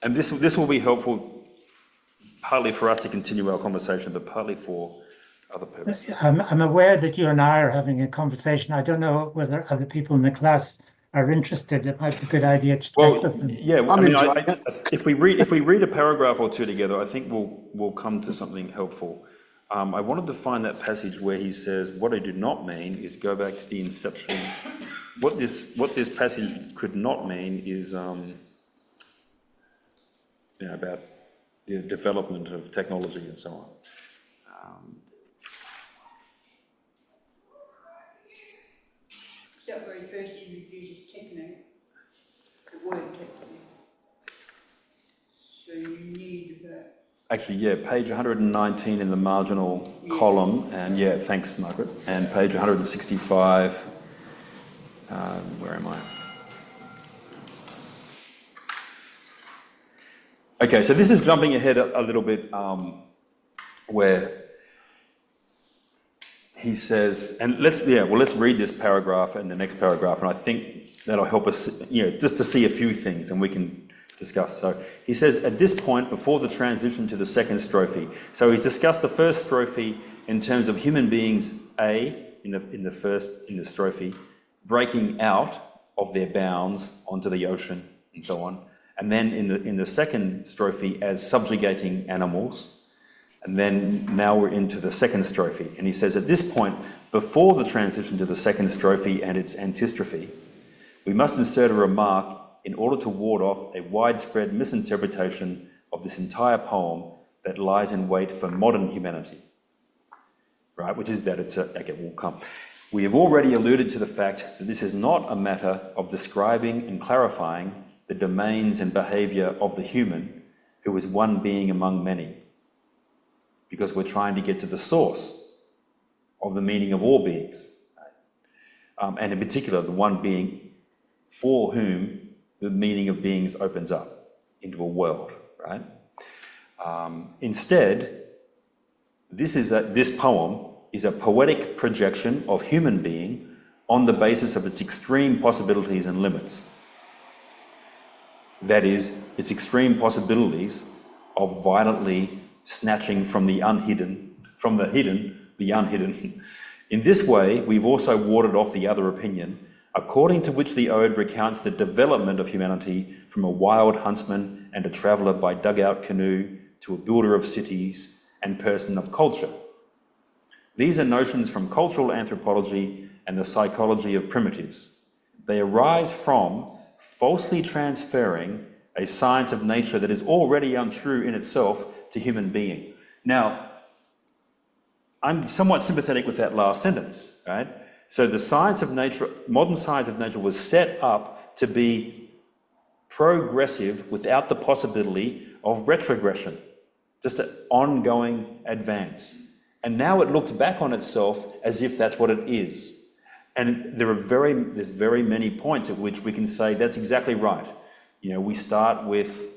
And this will be helpful, partly for us to continue our conversation, but partly for other purposes. I'm aware that you and I are having a conversation. I don't know whether other people in the class are interested. It might be a good idea to check with them. Yeah. I'm I mean, enjoying it. if we read a paragraph or two together, I think we'll come to something helpful. I wanted to find that passage where he says, "What I do not mean is go back to the inception." What this passage could not mean is, about the development of technology and so on. Is that where he first uses technique? The word technique. So you need about. Actually, yeah, page 119 in the marginal column, and yeah, thanks, Margaret, and page 165, where am I? Okay, so this is jumping ahead a little bit, where he says, and let's read this paragraph and the next paragraph, and I think that'll help us, just to see a few things, and we can discuss. So he says, at this point, before the transition to the second strophe, so he's discussed the first strophe in terms of human beings, in the strophe, breaking out of their bounds onto the ocean and so on, and then in the second strophe as subjugating animals, and then now we're into the second strophe, and he says, at this point, before the transition to the second strophe and its antistrophe, we must insert a remark in order to ward off a widespread misinterpretation of this entire poem that lies in wait for modern humanity, right? Which is that we'll come. We have already alluded to the fact that this is not a matter of describing and clarifying the domains and behaviour of the human, who is one being among many, because we're trying to get to the source of the meaning of all beings, right? And in particular, the one being for whom the meaning of beings opens up into a world, right? Instead, this poem is a poetic projection of human being on the basis of its extreme possibilities and limits. That is, its extreme possibilities of violently snatching from the hidden, the unhidden. In this way, we've also warded off the other opinion, according to which the ode recounts the development of humanity from a wild huntsman and a traveller by dugout canoe to a builder of cities and person of culture. These are notions from cultural anthropology and the psychology of primitives. They arise from falsely transferring a science of nature that is already untrue in itself to human being. Now, I'm somewhat sympathetic with that last sentence, right? So the science of nature, modern science of nature, was set up to be progressive without the possibility of retrogression, just an ongoing advance. And now it looks back on itself as if that's what it is. And there's very many points at which we can say that's exactly right. We start with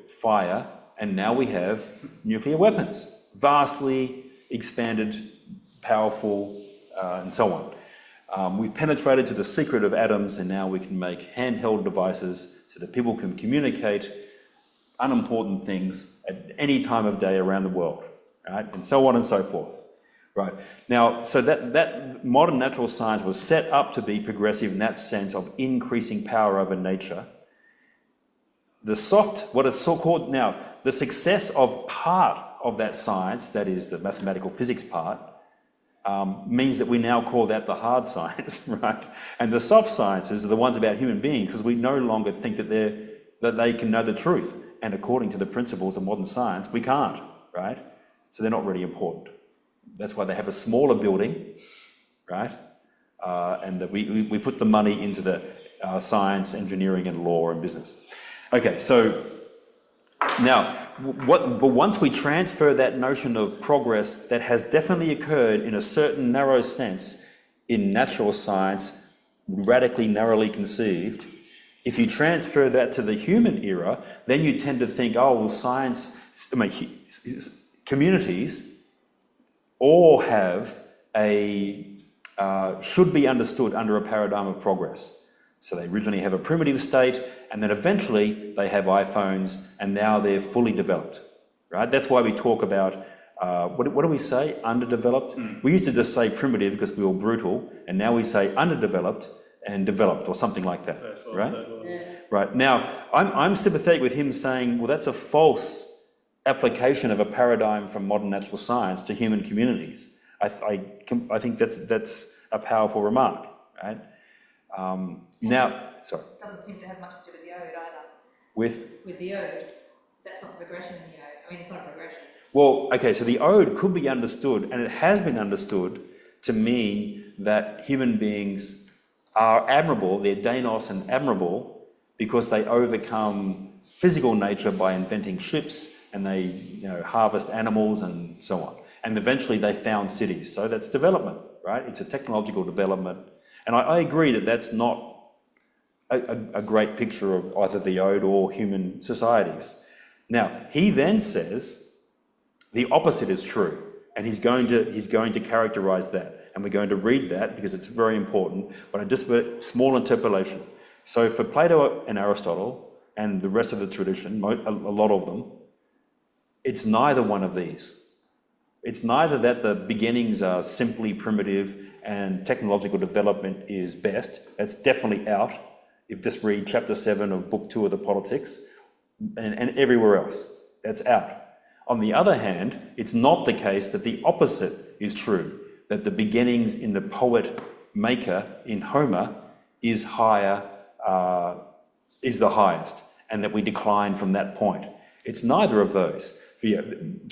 fire, and now we have nuclear weapons, vastly expanded, powerful, and so on. We've penetrated to the secret of atoms, and now we can make handheld devices so that people can communicate unimportant things at any time of day around the world, right? And so on and so forth, right? Now, so that modern natural science was set up to be progressive in that sense of increasing power over nature. What is so called now, the success of part of that science, that is the mathematical physics part, means that we now call that the hard science, right? And the soft sciences are the ones about human beings, because we no longer think that they can know the truth. And according to the principles of modern science, we can't, right? So they're not really important. That's why they have a smaller building, right? And that we put the money into the science, engineering, and law and business. Okay, so now, but once we transfer that notion of progress that has definitely occurred in a certain narrow sense in natural science, radically narrowly conceived, if you transfer that to the human era, then you tend to think, communities all have should be understood under a paradigm of progress. So they originally have a primitive state, and then eventually they have iPhones, and now they're fully developed, right? That's why we talk about, what do we say, underdeveloped? We used to just say primitive because we were brutal, and now we say underdeveloped and developed, or something like that, right? Right. Now, I'm sympathetic with him saying, well, that's a false application of a paradigm from modern natural science to human communities. I think that's a powerful remark, right? Now, sorry. It doesn't seem to have much to do with the ode either. With the ode, that's not progression in the ode. I mean, it's not a progression. Well, okay, so the ode could be understood, and it has been understood to mean that human beings are admirable, they're Deinos and admirable, because they overcome physical nature by inventing ships, and they harvest animals and so on. And eventually they found cities. So that's development, right? It's a technological development. And I agree that that's not a great picture of either the ode or human societies. Now, he then says the opposite is true, and he's going to characterize that. And we're going to read that because it's very important, but a small interpolation. So for Plato and Aristotle and the rest of the tradition, a lot of them, it's neither one of these. It's neither that the beginnings are simply primitive and technological development is best. That's definitely out. If just read chapter 7 of book 2 of the Politics, and everywhere else, that's out. On the other hand, it's not the case that the opposite is true, that the beginnings in the poet maker in Homer is the highest, and that we decline from that point. It's neither of those.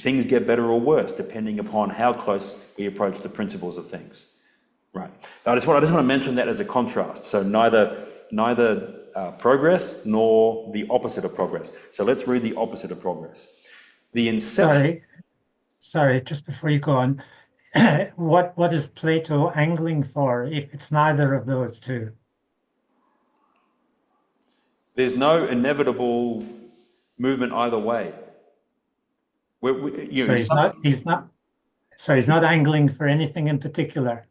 Things get better or worse depending upon how close we approach the principles of things. Right. I just want to mention that as a contrast. So neither progress nor the opposite of progress. So let's read the opposite of progress. The inception. Sorry, just before you go on, what is Plato angling for if it's neither of those two? There's no inevitable movement either way. He's not angling for anything in particular.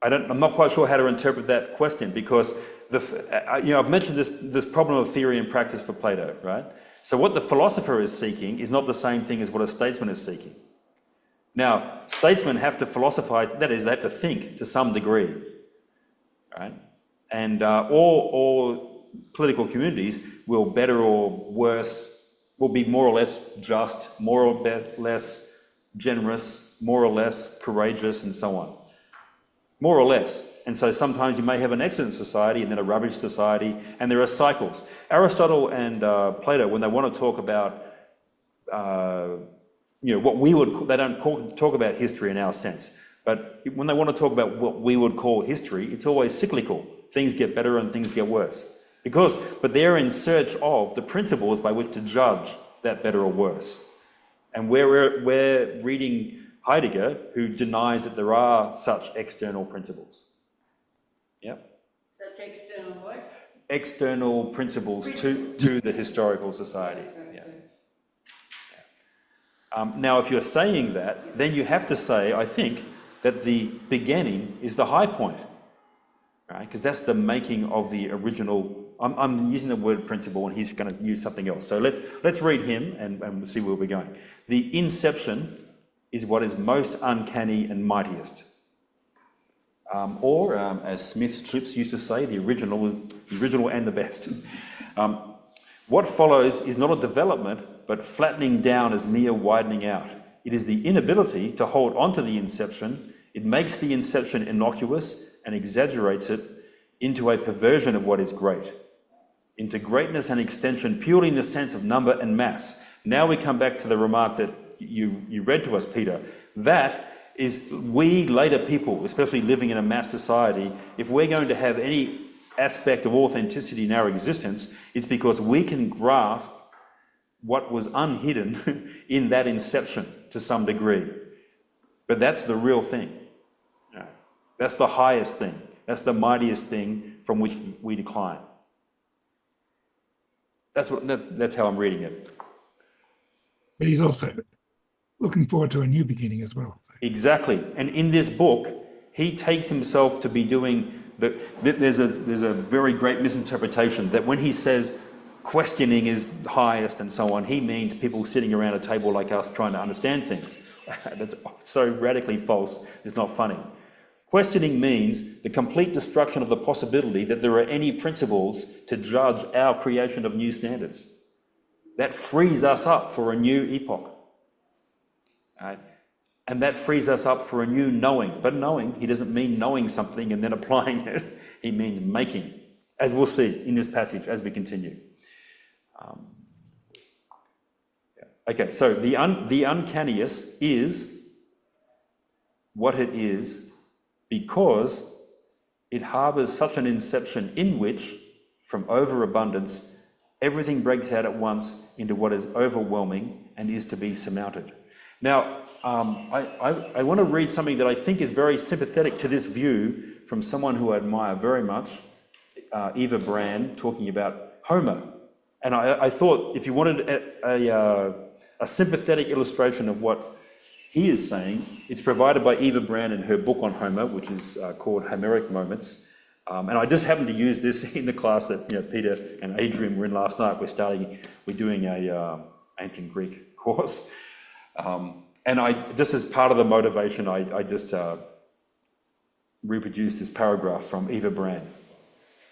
I'm not quite sure how to interpret that question, because I've mentioned this problem of theory and practice for Plato, right? So what the philosopher is seeking is not the same thing as what a statesman is seeking. Now, statesmen have to philosophize, that is, they have to think to some degree, right? And all political communities will better or worse, will be more or less just, more or less generous, more or less courageous, and so on. More or less. And so sometimes you may have an excellent society and then a rubbish society, and there are cycles. Aristotle and Plato, when they want to talk about, what we would, they don't talk about history in our sense, but when they want to talk about what we would call history, it's always cyclical. Things get better and things get worse. But they're in search of the principles by which to judge that better or worse. And we're reading Heidegger, who denies that there are such external principles. Yep. Such external what? External principles to the historical society. Yeah. Now, if you're saying that, then you have to say, I think, that the beginning is the high point, right? Because that's the making of the original. I'm using the word principle, and he's going to use something else. So let's read him and we'll see where we're going. The inception is what is most uncanny and mightiest. Or, as Smith's Trips used to say, the original and the best. What follows is not a development, but flattening down as mere widening out. It is the inability to hold on to the inception. It makes the inception innocuous and exaggerates it into a perversion of what is great, into greatness and extension purely in the sense of number and mass. Now we come back to the remark that you read to us, Peter. That is, we later people, especially living in a mass society, if we're going to have any aspect of authenticity in our existence, it's because we can grasp what was unhidden in that inception to some degree. But that's the real thing. That's the highest thing. That's the mightiest thing from which we decline. That's how I'm reading it. But he's also looking forward to a new beginning as well. Exactly. And in this book, he takes himself to be doing There's a very great misinterpretation that when he says questioning is highest and so on, he means people sitting around a table like us trying to understand things. That's so radically false, it's not funny. Questioning means the complete destruction of the possibility that there are any principles to judge our creation of new standards. That frees us up for a new epoch. Right? And that frees us up for a new knowing. But knowing, he doesn't mean knowing something and then applying it. He means making, as we'll see in this passage as we continue. Okay, so the uncanniest is what it is because it harbours such an inception in which, from overabundance, everything breaks out at once into what is overwhelming and is to be surmounted. Now, I want to read something that I think is very sympathetic to this view from someone who I admire very much, Eva Brand, talking about Homer. And I thought if you wanted a sympathetic illustration of what he is saying, it's provided by Eva Brand in her book on Homer, which is called Homeric Moments. And I just happened to use this in the class that Peter and Adrian were in last night. We're doing a ancient Greek course. And just as part of the motivation, I just reproduced this paragraph from Eva Brand.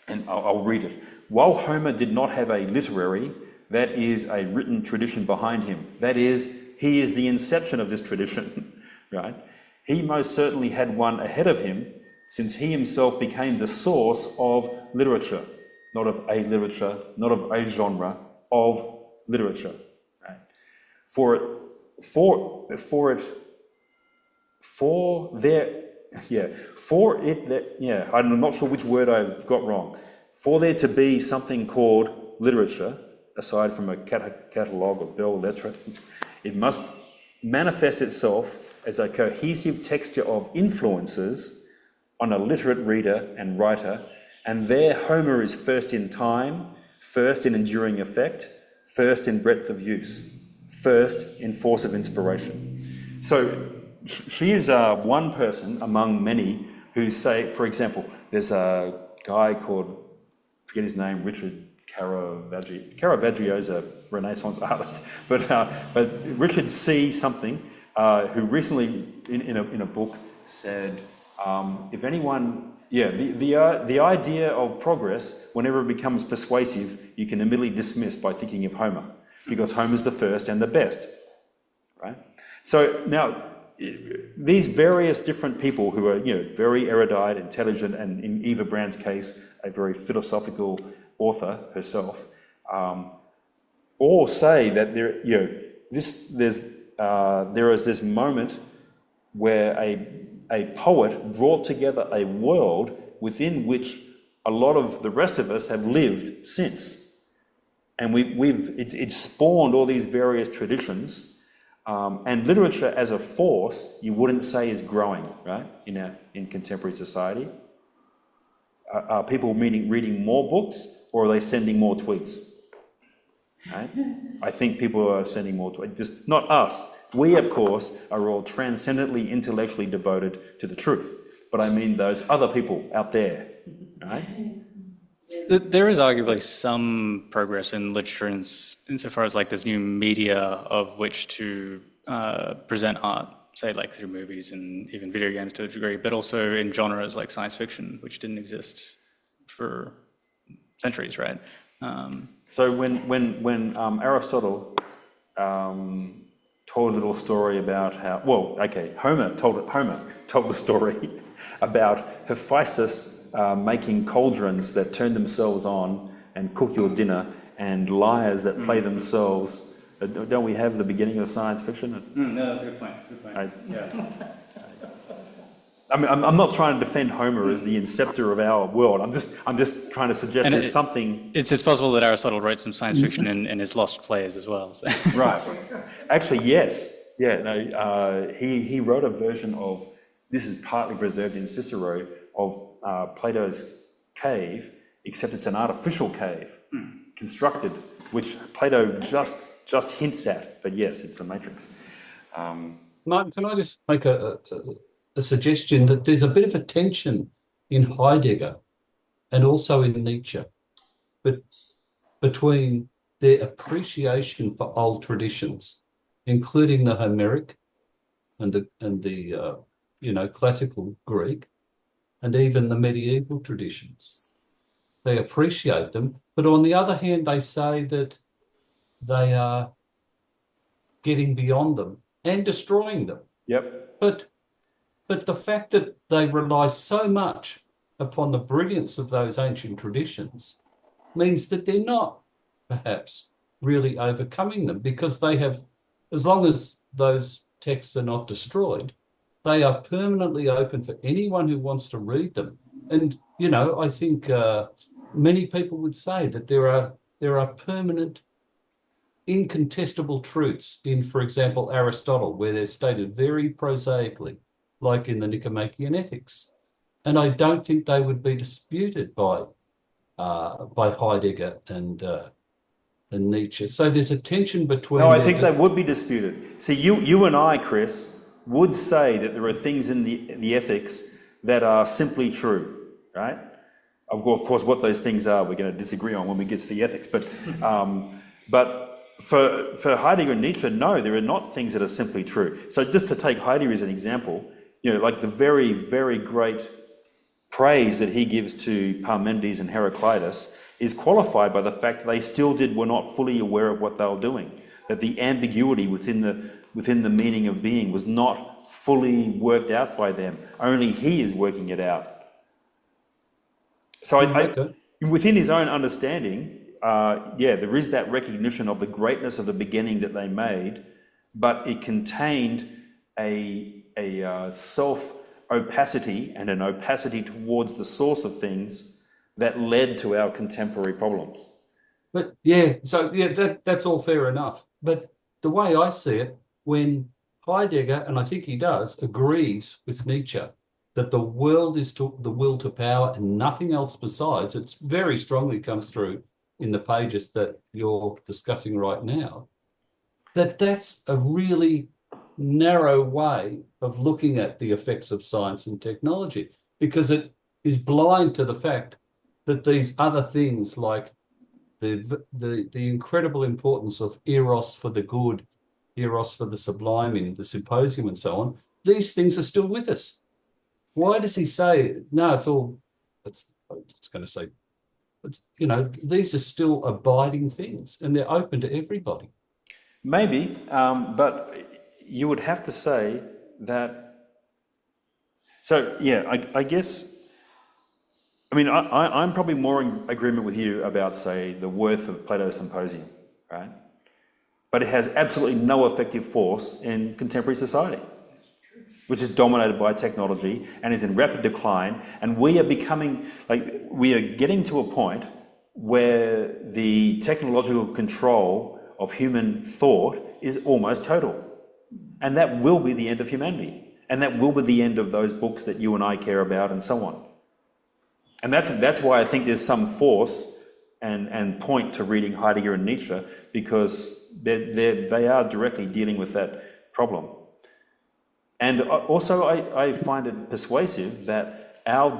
And I'll read it. While Homer did not have a literary, that is, a written tradition behind him, that is, he is the inception of this tradition, right? He most certainly had one ahead of him, since he himself became the source of literature, not of a literature, not of a genre, of literature, right? I'm not sure which word I've got wrong. For there to be something called literature, aside from a catalogue of belles lettres, it must manifest itself as a cohesive texture of influences on a literate reader and writer, and there Homer is first in time, first in enduring effect, first in breadth of use, first in force of inspiration. So she is one person among many who say, for example, there's a guy called, forget his name, Richard Caravaggio is a Renaissance artist, but Richard C. something, who recently in a book said, if anyone, the idea of progress, whenever it becomes persuasive, you can immediately dismiss by thinking of Homer, because Homer's the first and the best, right? So now, these various different people who are, very erudite, intelligent, and in Eva Brand's case, a very philosophical author herself, all say that there is this moment where a poet brought together a world within which a lot of the rest of us have lived since, and it spawned all these various traditions. And literature as a force, you wouldn't say is growing, right, in contemporary society. Are people reading more books, or are they sending more tweets? Right? I think people are sending more tweets, just not us. We, of course, are all transcendently, intellectually devoted to the truth. But I mean those other people out there, right? There is arguably some progress in literature insofar as like there's new media of which to present art, say like through movies and even video games to a degree, but also in genres like science fiction, which didn't exist for centuries, right? So when Aristotle told a little story about how, Homer told the story about Hephaestus making cauldrons that turn themselves on and cook your dinner, and lyres that play themselves. Don't we have the beginning of science fiction? No, that's a good point. I mean, I'm not trying to defend Homer as the inceptor of our world. I'm just trying to suggest there's something. It's possible that Aristotle wrote some science fiction in his Lost Players as well. So. Right. Actually, yes. Yeah. No. He wrote a version of. This is partly preserved in Cicero of Plato's cave, except it's an artificial cave constructed, which Plato just hints at. But yes, it's the Matrix. Can I just make a suggestion that there's a bit of a tension in Heidegger and also in Nietzsche, but between their appreciation for old traditions, including the Homeric and the classical Greek, and even the medieval traditions. They appreciate them, but on the other hand, they say that they are getting beyond them and destroying them. Yep. But the fact that they rely so much upon the brilliance of those ancient traditions means that they're not perhaps really overcoming them, because they have, as long as those texts are not destroyed, they are permanently open for anyone who wants to read them. And, I think many people would say that there are permanent, incontestable truths in, for example, Aristotle, where they're stated very prosaically, like in the Nicomachean Ethics. And I don't think they would be disputed by Heidegger and Nietzsche. So there's a tension between. No, I think they would be disputed. See, you and I, Chris, would say that there are things in the ethics that are simply true, right? Of course, what those things are, we're going to disagree on when we get to the ethics. But for Heidegger and Nietzsche, no, there are not things that are simply true. So just to take Heidegger as an example, like the very, very great praise that he gives to Parmenides and Heraclitus is qualified by the fact they still were not fully aware of what they were doing. That the ambiguity within the meaning of being was not fully worked out by them. Only he is working it out. So within his own understanding, there is that recognition of the greatness of the beginning that they made, but it contained a self-opacity and an opacity towards the source of things that led to our contemporary problems. But that's all fair enough. But the way I see it, when Heidegger, and I think he does, agrees with Nietzsche that the world is the will to power and nothing else besides, it very strongly comes through in the pages that you're discussing right now, that's a really narrow way of looking at the effects of science and technology, because it is blind to the fact that these other things, like the incredible importance of eros for the good, eros for the sublime in the Symposium and so on, these things are still with us. Why does he say, no, these are still abiding things and they're open to everybody? Maybe, but you would have to say that. So, I guess, I'm probably more in agreement with you about, say, the worth of Plato's Symposium, right? But it has absolutely no effective force in contemporary society, which is dominated by technology and is in rapid decline. And we are getting to a point where the technological control of human thought is almost total. And that will be the end of humanity. And that will be the end of those books that you and I care about and so on. And that's why I think there's some force and point to reading Heidegger and Nietzsche, because they are directly dealing with that problem. And also I find it persuasive that our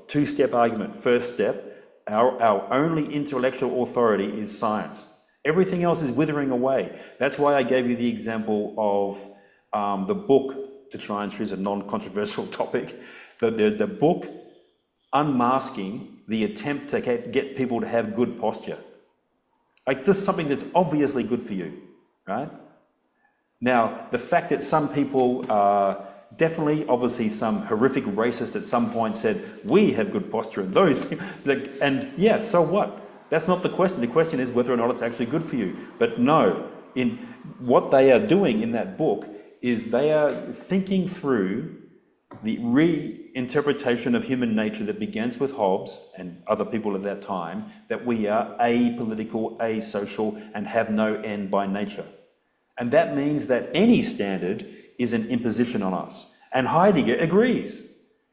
two-step argument. First step, our only intellectual authority is science. Everything else is withering away. That's why I gave you the example of the book, to try and choose a non-controversial topic, the book unmasking the attempt to get people to have good posture. Like, this is something that's obviously good for you, right? Now, the fact that some people definitely, obviously some horrific racist at some point said, we have good posture, and those people, and so what? That's not the question. The question is whether or not it's actually good for you. But no, in what they are doing in that book is they are thinking through the reinterpretation of human nature that begins with Hobbes and other people at that time, that we are apolitical, asocial, and have no end by nature. And that means that any standard is an imposition on us. And Heidegger agrees.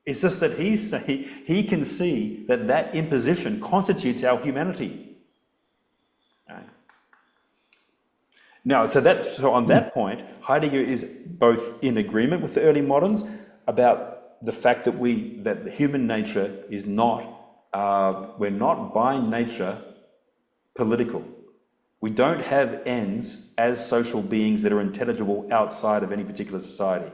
It's just that he can see that imposition constitutes our humanity. Right. Now, so on that point, Heidegger is both in agreement with the early moderns about the fact that that the human nature is not, we're not by nature political. We don't have ends as social beings that are intelligible outside of any particular society.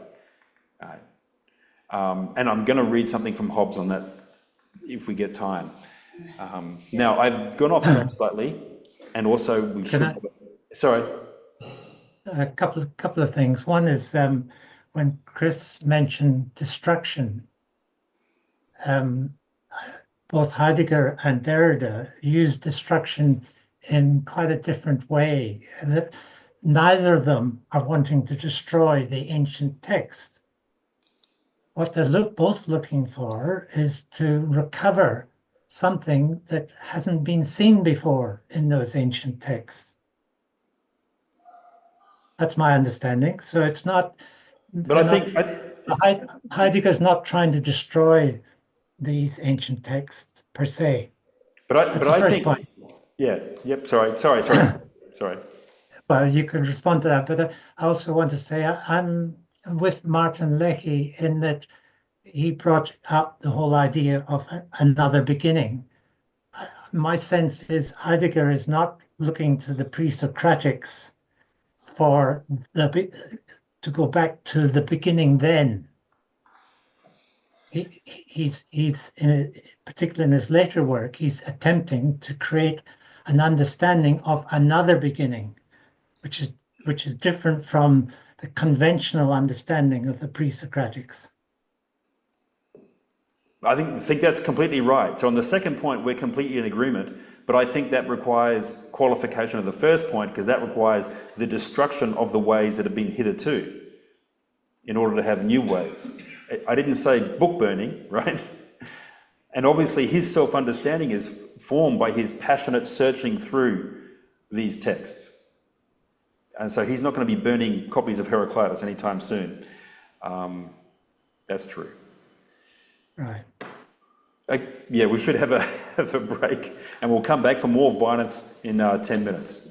And I'm going to read something from Hobbes on that if we get time. Now, I've gone off track slightly, and also we should... Sorry. A couple of things. One is when Chris mentioned destruction, both Heidegger and Derrida use destruction in quite a different way. And neither of them are wanting to destroy the ancient texts. What they're both looking for is to recover something that hasn't been seen before in those ancient texts. That's my understanding. So it's not. But I think Heidegger's not trying to destroy these ancient texts per se. But I think. Point. Yeah. Yep. Sorry. Well, you can respond to that, but I also want to say I'm with Martin Leckie in that he brought up the whole idea of another beginning. My sense is Heidegger is not looking to the pre-Socratics for to go back to the beginning then. He's particularly in his later work, he's attempting to create an understanding of another beginning, which is different from the conventional understanding of the pre-Socratics. I think that's completely right. So on the second point, we're completely in agreement, but I think that requires qualification of the first point, because that requires the destruction of the ways that have been hitherto in order to have new ways. I didn't say book burning, right? And obviously his self-understanding is formed by his passionate searching through these texts. And so he's not going to be burning copies of Heraclitus anytime soon. That's true. Right. Yeah, we should have a break, and we'll come back for more violence in 10 minutes.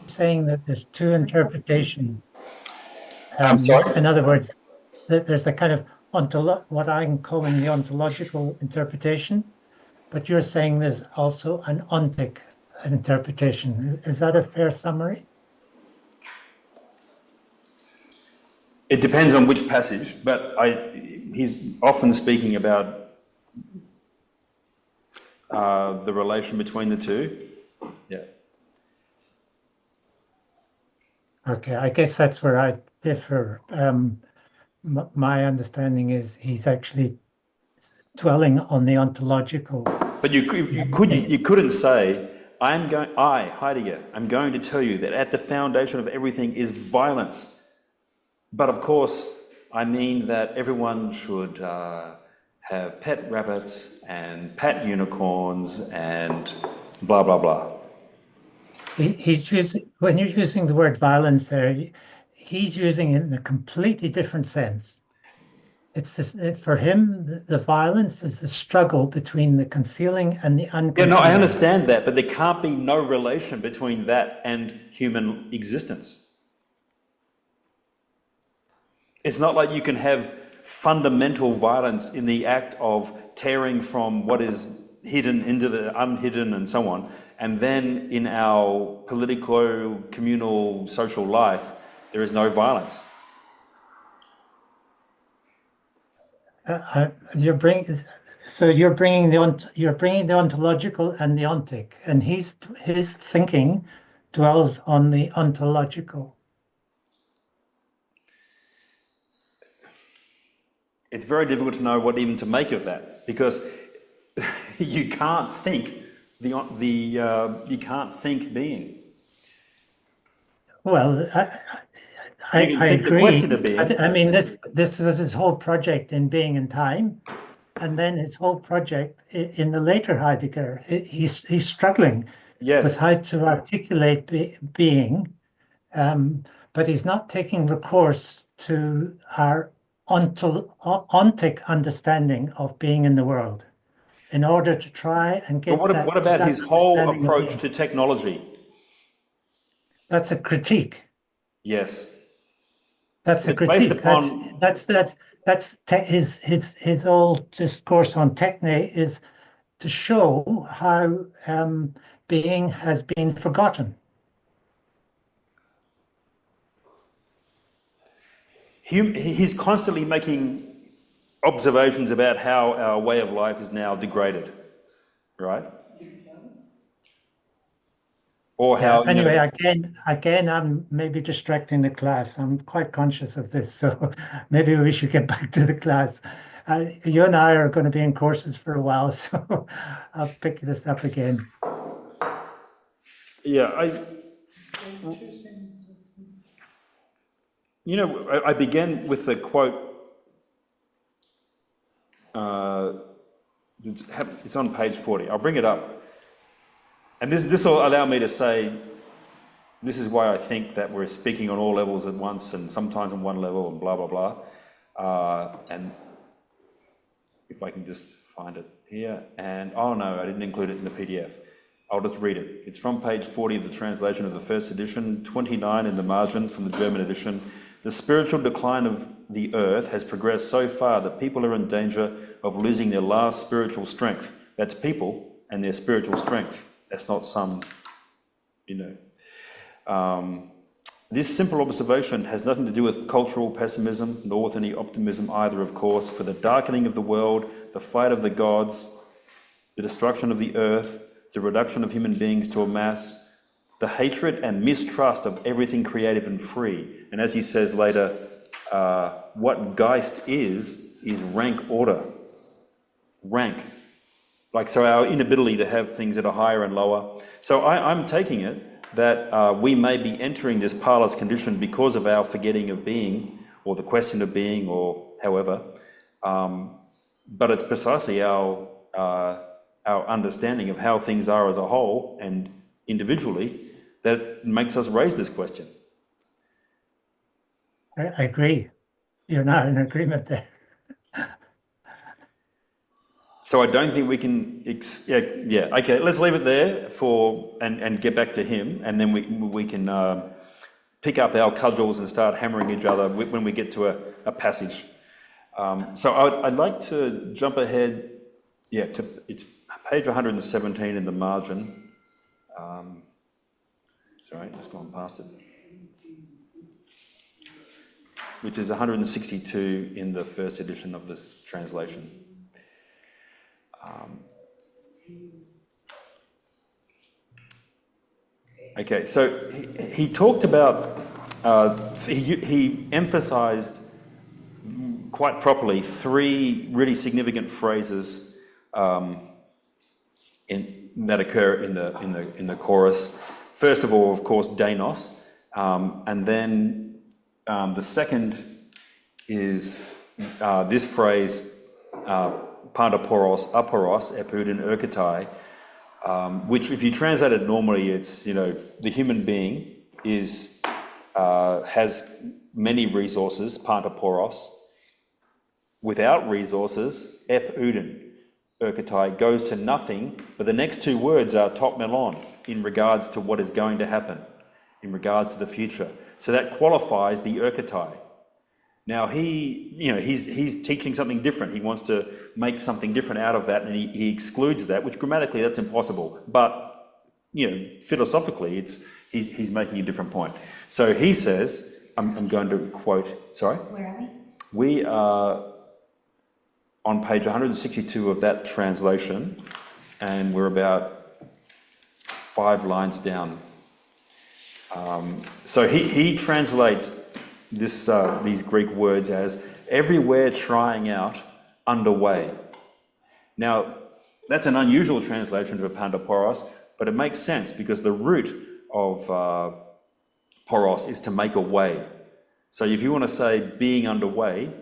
Saying that there's two interpretations. I'm sorry? In other words, that there's a kind of what I'm calling the ontological interpretation, but you're saying there's also an ontic interpretation. Is that a fair summary? It depends on which passage, but he's often speaking about the relation between the two. Yeah. Okay, I guess that's where I differ. My understanding is he's actually dwelling on the ontological. But you couldn't say, Heidegger, I'm going to tell you that at the foundation of everything is violence. But of course, I mean that everyone should have pet rabbits and pet unicorns and blah, blah, blah. When you're using the word violence there, he's using it in a completely different sense. It's for him, the violence is the struggle between the concealing and the unconcealing. Yeah, no, I understand that, but there can't be no relation between that and human existence. It's not like you can have fundamental violence in the act of tearing from what is hidden into the unhidden and so on, and then in our political, communal, social life, there is no violence. You're bringing the ontological and the ontic, and his thinking dwells on the ontological. It's very difficult to know what even to make of that, because you can't think you can't think being. Well, I agree. I mean, this was his whole project in Being and Time, and then his whole project in the later Heidegger. He's struggling with how to articulate being, but he's not taking recourse to our ontic understanding of being in the world in order to try and get. But what about his whole approach to technology? That's a critique. Yes. That's a critique. that's his whole discourse on techne is to show how being has been forgotten. He's constantly making observations about how our way of life is now degraded, right? Or how, Anyway, again, I'm maybe distracting the class. I'm quite conscious of this, so maybe we should get back to the class. You and I are going to be in courses for a while, so I'll pick this up again. yeah, I began with the quote. It's on page 40. I'll bring it up. And this will allow me to say, this is why I think that we're speaking on all levels at once and sometimes on one level and blah, blah, blah. And if I can just find it here. And, oh no, I didn't include it in the PDF. I'll just read it. It's from page 40 of the translation of the first edition, 29 in the margin from the German edition. The spiritual decline of the earth has progressed so far that people are in danger of losing their last spiritual strength. That's people and their spiritual strength. That's not some, this simple observation has nothing to do with cultural pessimism, nor with any optimism either, of course, for the darkening of the world, the fight of the gods, the destruction of the earth, the reduction of human beings to a mass, the hatred and mistrust of everything creative and free. And as he says later, what Geist is rank order. Rank. So our inability to have things that are higher and lower. So I'm taking it that we may be entering this parlous condition because of our forgetting of being, or the question of being, or however. But it's precisely our understanding of how things are as a whole and individually that makes us raise this question. I agree. You're not in agreement there. So I don't think we can, okay, let's leave it there and get back to him, and then we can pick up our cudgels and start hammering each other when we get to a passage. So I'd like to jump ahead, it's page 117 in the margin. Sorry, just gone past it. Which is 162 in the first edition of this translation. Okay, so he talked about, he emphasized quite properly three really significant phrases that occur in the chorus. First of all, of course, Deinos, and then the second is this phrase, Pandaporos, aporos, epoudin erkatai, which if you translate it normally, it's, the human being has many resources, pantaporos. Without resources, epoudin erkatai, goes to nothing, but the next two words are top melon in regards to what is going to happen, in regards to the future. So that qualifies the erkatai. Now he's teaching something different. He wants to make something different out of that, and he excludes that, which grammatically that's impossible. But philosophically, he's making a different point. So he says, I'm going to quote. Sorry. Where are we? We are on page 162 of that translation, and we're about 5 lines down. So he translates these Greek words as everywhere trying out, underway. Now, that's an unusual translation of pandaporos, but it makes sense because the root of poros is to make a way. So if you want to say being underway,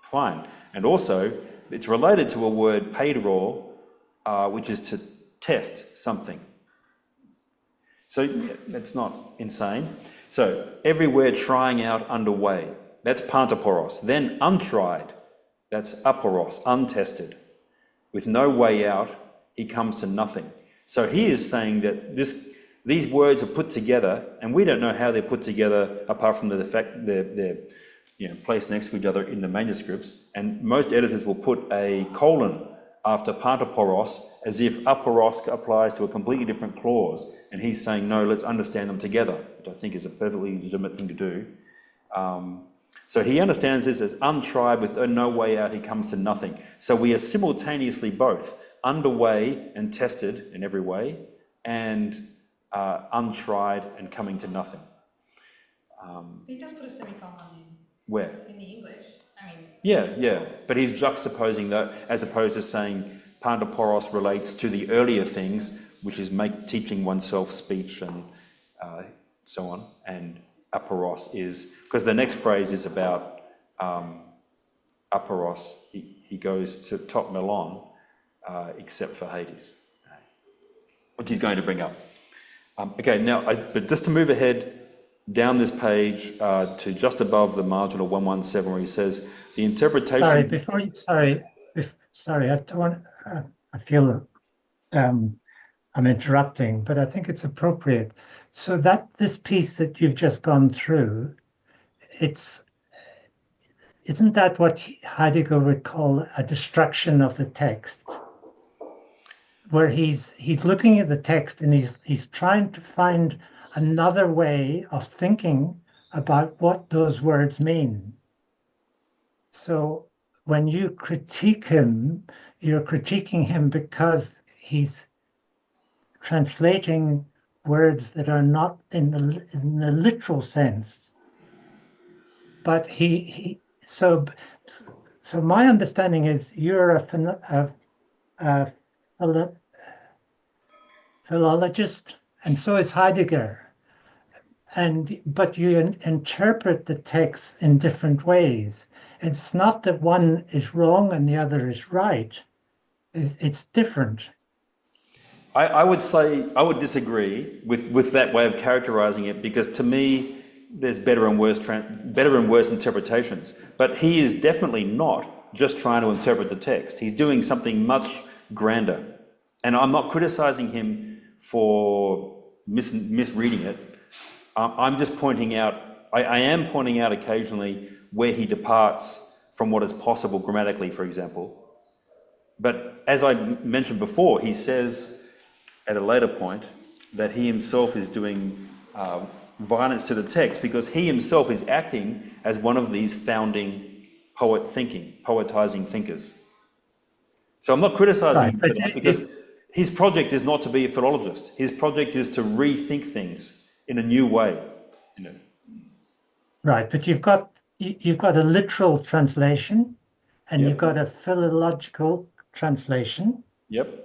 fine. And also, it's related to a word peidro, which is to test something. So that's not insane. So everywhere trying out, underway. That's pantaporos. Then untried. That's aporos, untested. With no way out, he comes to nothing. So he is saying that these words are put together, and we don't know how they're put together apart from the fact they're placed next to each other in the manuscripts, and most editors will put a colon after pantoporos as if aporos applies to a completely different clause, and he's saying, no, let's understand them together, which I think is a perfectly legitimate thing to do. So he understands this as untried with no way out, he comes to nothing. So we are simultaneously both underway and tested in every way, and untried and coming to nothing. He does put a semicolon in. Where? In the English. I mean. Yeah. But he's juxtaposing that as opposed to saying pantoporos relates to the earlier things, which is teaching oneself speech and so on, and aporos is, because the next phrase is about aporos. He goes to top melon, except for Hades, which he's going to bring up. Okay, now, but just to move ahead down this page to just above the marginal 117, where he says the interpretation. Sorry, I don't want. I feel I'm interrupting, but I think it's appropriate. So that this piece that you've just gone through, isn't that what Heidegger would call a destruction of the text, where he's looking at the text and he's trying to find another way of thinking about what those words mean. So when you critique him, you're critiquing him because he's translating words that are not in the literal sense. But so my understanding is you're a philologist, and so is Heidegger. But you interpret the text in different ways. It's not that one is wrong and the other is right. It's different. I would disagree with that way of characterizing it, because to me, there's better and worse interpretations. But he is definitely not just trying to interpret the text. He's doing something much grander. And I'm not criticizing him for misreading it. I'm just pointing out, I am pointing out occasionally where he departs from what is possible grammatically, for example. But as I mentioned before, he says at a later point that he himself is doing violence to the text because he himself is acting as one of these founding poetizing thinkers. So I'm not criticizing him for that, because his project is not to be a philologist. His project is to rethink things in a new way. Right, but you've got a literal translation, and you've got a philological translation. Yep.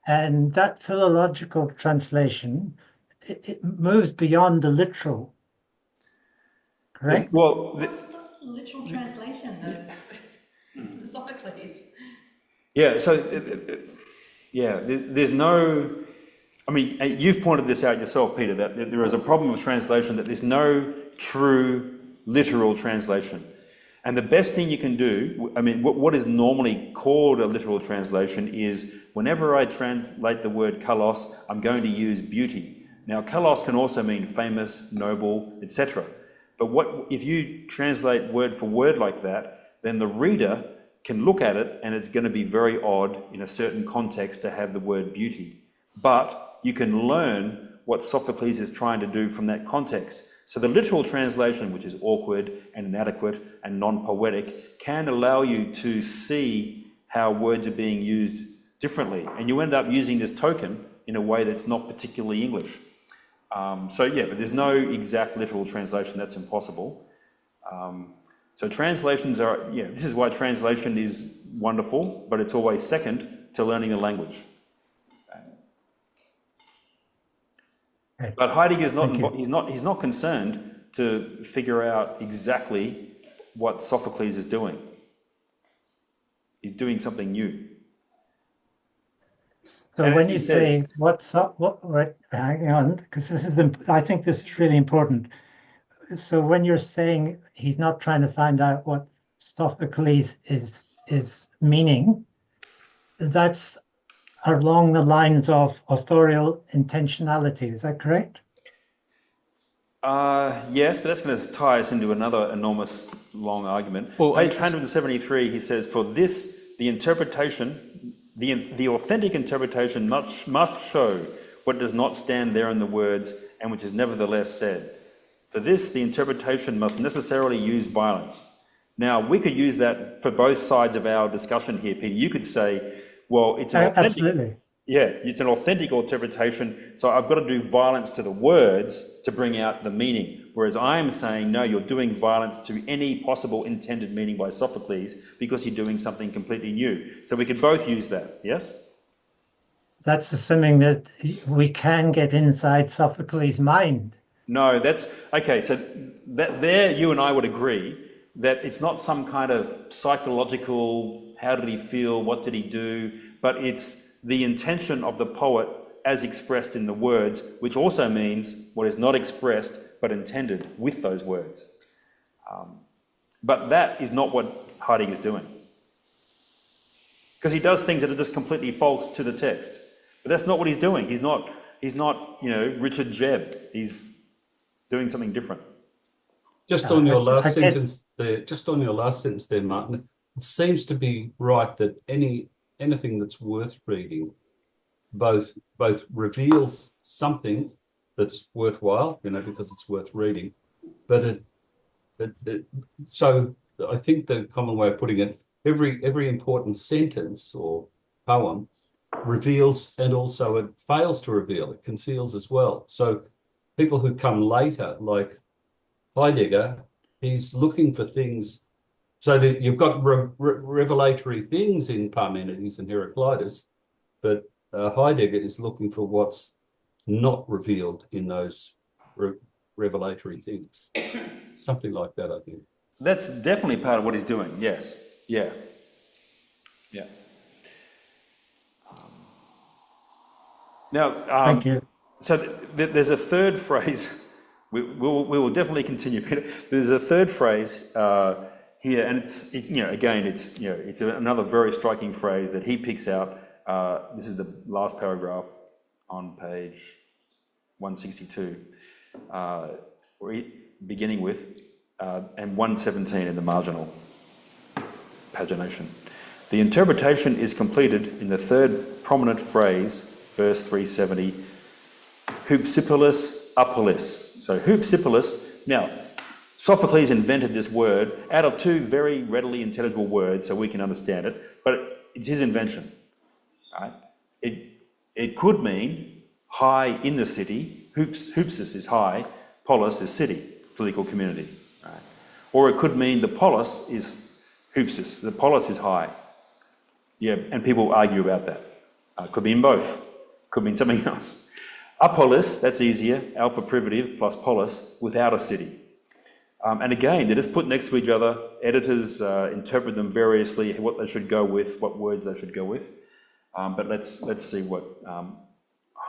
And that philological translation, it moves beyond the literal, correct? Well, what's the literal translation of Sophocles? Yeah, so, there's no... I mean, you've pointed this out yourself, Peter, that there is a problem with translation, that there's no true literal translation. And the best thing you can do, I mean, what is normally called a literal translation is whenever I translate the word kalos, I'm going to use beauty. Now, kalos can also mean famous, noble, etc. But if you translate word for word like that, then the reader can look at it and it's going to be very odd in a certain context to have the word beauty. But you can learn what Sophocles is trying to do from that context. So the literal translation, which is awkward and inadequate and non-poetic, can allow you to see how words are being used differently. And you end up using this token in a way that's not particularly English. But there's no exact literal translation. That's impossible. So translations are, this is why translation is wonderful, but it's always second to learning the language. But Heidegger is he's not concerned to figure out exactly what Sophocles is doing. He's doing something new. So and when you say hang on, because I think this is really important. So when you're saying he's not trying to find out what Sophocles is meaning, that's along the lines of authorial intentionality. Is that correct? Yes, but that's going to tie us into another enormous long argument. Well, Page 173, he says, for this, the interpretation, the authentic interpretation must show what does not stand there in the words and which is nevertheless said. For this, the interpretation must necessarily use violence. Now, we could use that for both sides of our discussion here, Peter. You could say, well, it's an authentic... Absolutely. Yeah, it's an authentic interpretation, so I've got to do violence to the words to bring out the meaning. Whereas I am saying, no, you're doing violence to any possible intended meaning by Sophocles because you're doing something completely new. So we could both use that, yes? That's assuming that we can get inside Sophocles' mind. No, that's... Okay, so that there you and I would agree that it's not some kind of psychological, how did he feel, what did he do, but it's the intention of the poet as expressed in the words, which also means what is not expressed but intended with those words. But that is not what Heidegger is doing. Because he does things that are just completely false to the text. But that's not what he's doing. He's not, Richard Jebb. He's doing something different. Just on your last sentence there, Martin, it seems to be right that anything that's worth reading both reveals something that's worthwhile, because it's worth reading, but so I think the common way of putting it, every important sentence or poem reveals, and also it fails to reveal, it conceals as well. So people who come later, like Heidegger, he's looking for things. So that you've got revelatory things in Parmenides and Heraclitus, but Heidegger is looking for what's not revealed in those revelatory things. Something like that, I think. That's definitely part of what he's doing, yes. Yeah. Now, Thank you. So there's a third phrase. We will definitely continue, Peter. There's a third phrase here, and it's another very striking phrase that he picks out. This is the last paragraph on page 162, beginning with and 117 in the marginal pagination. The interpretation is completed in the third prominent phrase, verse 370, hupsipolis apolis. So hupsipolis. Now, Sophocles invented this word out of two very readily intelligible words so we can understand it, but it's his invention. Right? It could mean high in the city. Hupsis is high, polis is city, political community. Right? Or it could mean the polis is hupsis, the polis is high. Yeah, and people argue about that. Could mean both, could mean something else. Apolis, that's easier, alpha privative plus polis, without a city. And again, they're just put next to each other. Editors interpret them variously, what they should go with, what words they should go with. But let's see what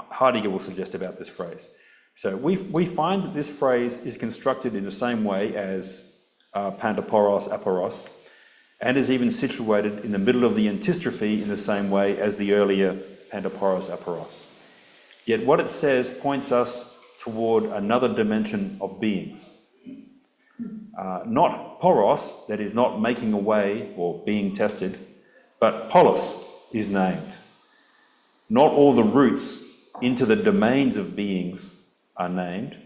Heidegger will suggest about this phrase. So we find that this phrase is constructed in the same way as pantoporos aporos, and is even situated in the middle of the antistrophe in the same way as the earlier pantoporos aporos. Yet what it says points us toward another dimension of beings. Not poros, that is not making away or being tested, but polis is named. Not all the routes into the domains of beings are named,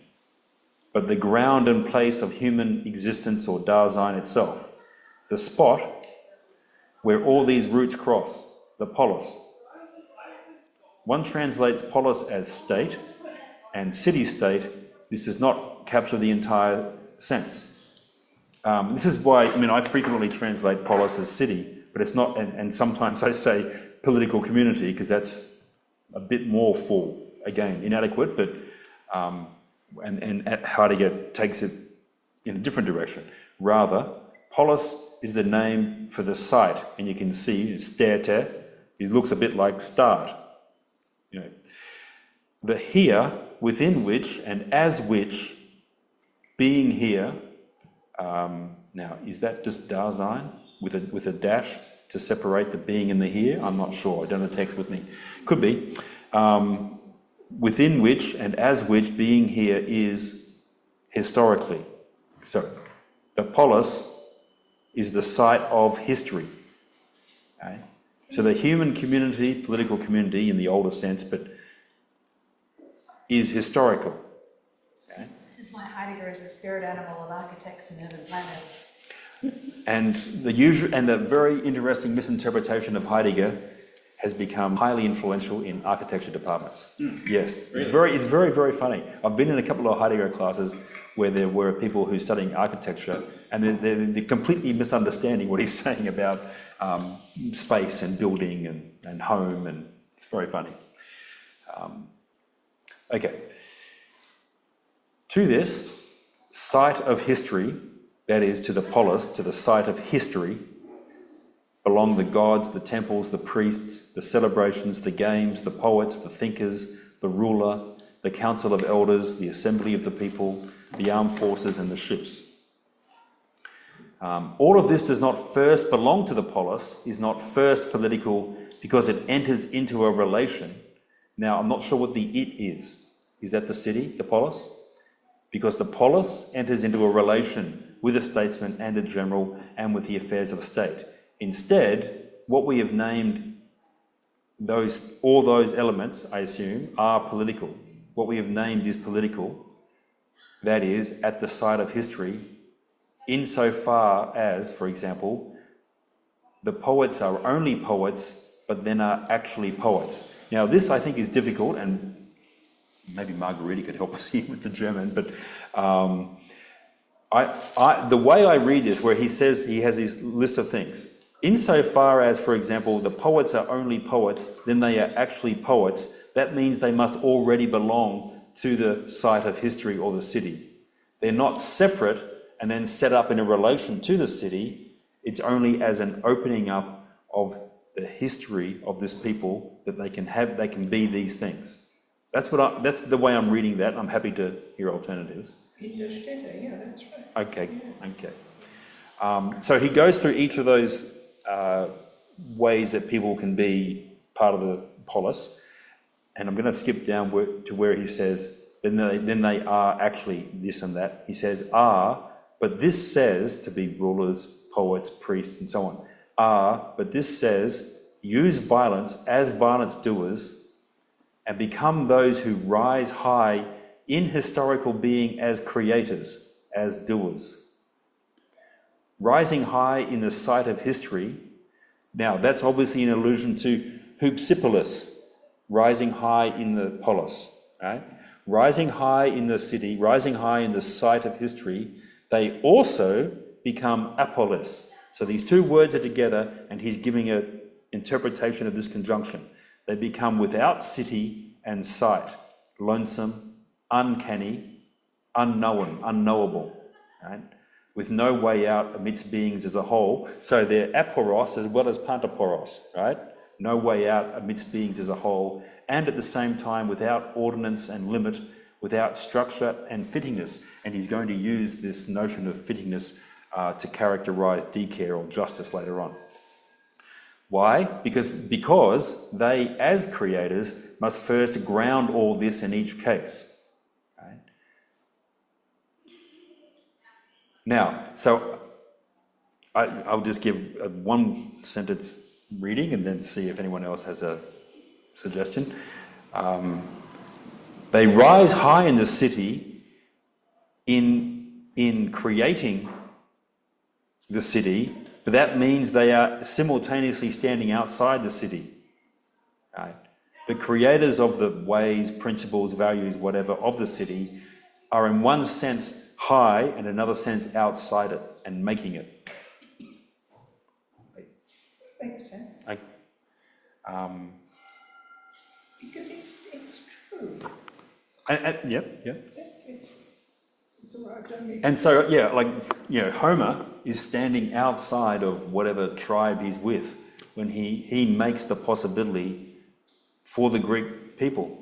but the ground and place of human existence or Dasein itself, the spot where all these routes cross, the polis. One translates polis as state and city-state. This does not capture the entire sense. This is why, I frequently translate polis as city, but it's not, and sometimes I say political community because that's a bit more full. Again, inadequate, but, and Heidegger takes it in a different direction. Rather, polis is the name for the site, and you can see sterte, it looks a bit like start. The here, within which, and as which, being here. Now, is that just Dasein with a dash to separate the being and the here? I'm not sure. I don't have the text with me. Could be. Within which and as which being here is historically. So the polis is the site of history. Okay? So the human community, political community in the older sense, but is historical. Okay? This is why Heidegger is the spirit animal of architects and urban planners. And a very interesting misinterpretation of Heidegger has become highly influential in architecture departments. Yes, really? It's very, very funny. I've been in a couple of Heidegger classes where there were people who are studying architecture and they're completely misunderstanding what he's saying about space and building and home, and it's very funny. Okay. To this site of history, that is, to the polis, to the site of history, belong the gods, the temples, the priests, the celebrations, the games, the poets, the thinkers, the ruler, the council of elders, the assembly of the people, the armed forces, and the ships. All of this does not first belong to the polis, is not first political, because it enters into a relation. Now, I'm not sure what the it is. Is that the city, the polis? Because the polis enters into a relation with a statesman and a general and with the affairs of state. Instead, what we have named all those elements, I assume, are political. What we have named is political, that is, at the site of history, insofar as, for example, the poets are only poets, but then are actually poets. Now, this I think is difficult, and maybe Margarita could help us here with the German, but the way I read this, where he says he has his list of things, insofar as, for example, the poets are only poets, then they are actually poets, that means they must already belong to the site of history or the city. They're not separate and then set up in a relation to the city. It's only as an opening up of the history of this people that they can be these things. That's the way I'm reading that. I'm happy to hear alternatives. Yeah, that's right. Okay, okay. So he goes through each of those ways that people can be part of the polis, and I'm going to skip down to where he says, then they are actually this and that. He says are, but this says to be rulers, poets, priests, and so on. Are, but this says use violence as violence doers, and become those who rise high in historical being as creators, as doers. Rising high in the sight of history. Now, that's obviously an allusion to hypsipolis, rising high in the polis, right? Rising high in the city, rising high in the sight of history, they also become apolis. So these two words are together, and he's giving an interpretation of this conjunction. They become without city and sight, lonesome, uncanny, unknown, unknowable, right? With no way out amidst beings as a whole. So they're aporos as well as pantoporos, right? No way out amidst beings as a whole, and at the same time without ordinance and limit, without structure and fittingness. And he's going to use this notion of fittingness to characterize decare or justice later on. Why? Because they, as creators, must first ground all this in each case. Right? Now, so I'll just give a one sentence reading and then see if anyone else has a suggestion. They rise high in the city in creating the city, but that means they are simultaneously standing outside the city. Right? The creators of the ways, principles, values, whatever, of the city are in one sense high and another sense outside it and making it. Makes sense. Because it's true. Yep. It's all right, don't need And so, Homer is standing outside of whatever tribe he's with when he makes the possibility for the Greek people.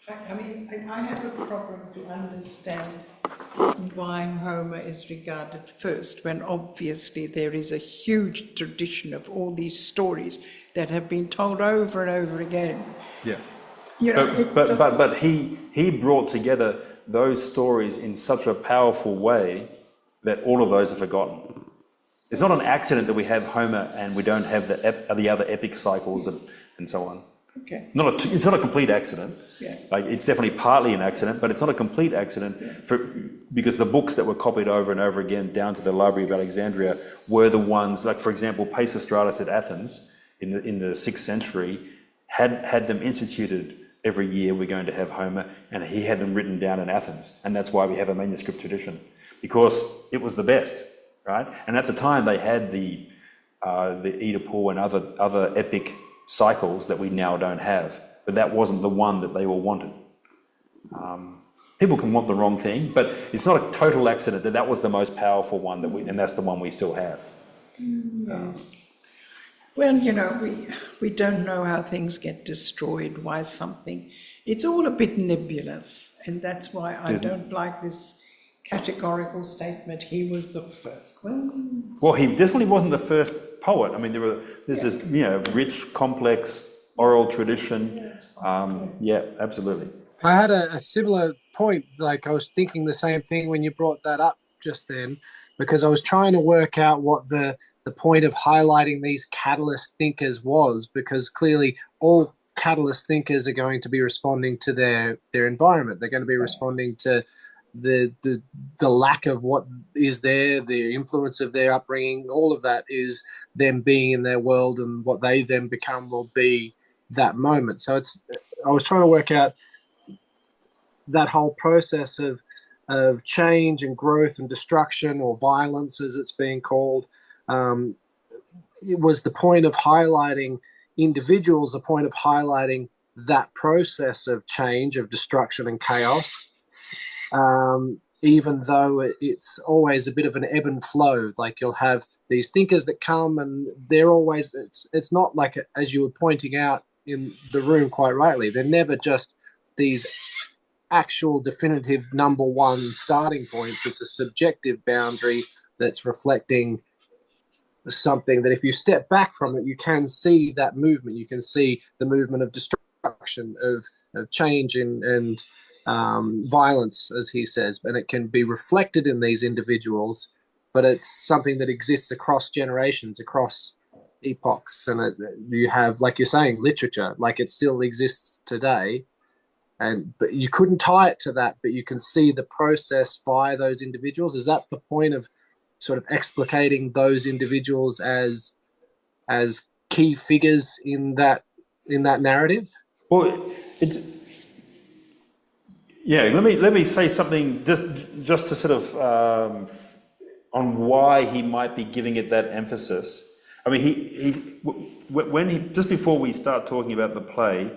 I mean, I have a problem to understand why Homer is regarded first, when obviously there is a huge tradition of all these stories that have been told over and over again. Yeah. You know, But he brought together those stories in such a powerful way that all of those are forgotten. It's not an accident that we have Homer and we don't have the other epic cycles and so on. okay. It's not a complete accident. Yeah. Like, it's definitely partly an accident, but it's not a complete accident because the books that were copied over and over again down to the Library of Alexandria were the ones, like, for example, Pisistratus at Athens in the 6th century had them instituted. Every year we're going to have Homer, and he had them written down in Athens, and that's why we have a manuscript tradition, because it was the best, right? And at the time they had the Oedipal and other epic cycles that we now don't have, but that wasn't the one that they all wanted. People can want the wrong thing, but it's not a total accident that was the most powerful one and that's the one we still have. Yes. Well, you know, we don't know how things get destroyed, why something. It's all a bit nebulous, and that's why I don't like this categorical statement, he was the first. Well, he definitely wasn't the first poet. I mean, there's this, rich, complex oral tradition. Yeah, absolutely. I had a similar point. Like, I was thinking the same thing when you brought that up just then, because I was trying to work out what the point of highlighting these catalyst thinkers was, because clearly all catalyst thinkers are going to be responding to their environment. They're going to be responding to the lack of what is there, the influence of their upbringing. All of that is them being in their world, and what they then become will be that moment. So I was trying to work out that whole process of change and growth and destruction, or violence as it's being called. It was the point of highlighting individuals, the point of highlighting that process of change, of destruction and chaos, even though it's always a bit of an ebb and flow. Like, you'll have these thinkers that come, and they're always, it's not like, as you were pointing out in the room quite rightly, they're never just these actual definitive number one starting points. It's a subjective boundary that's reflecting something that, if you step back from it, you can see that movement. You can see the movement of destruction, of change and violence, as he says, and it can be reflected in these individuals, but it's something that exists across generations, across epochs. And you have, like you're saying, literature, like it still exists today, but you couldn't tie it to that, but you can see the process via those individuals. Is that the point of sort of explicating those individuals as key figures in that narrative? Well, let me say something just to sort of on why he might be giving it that emphasis. I mean, when he just before we start talking about the play,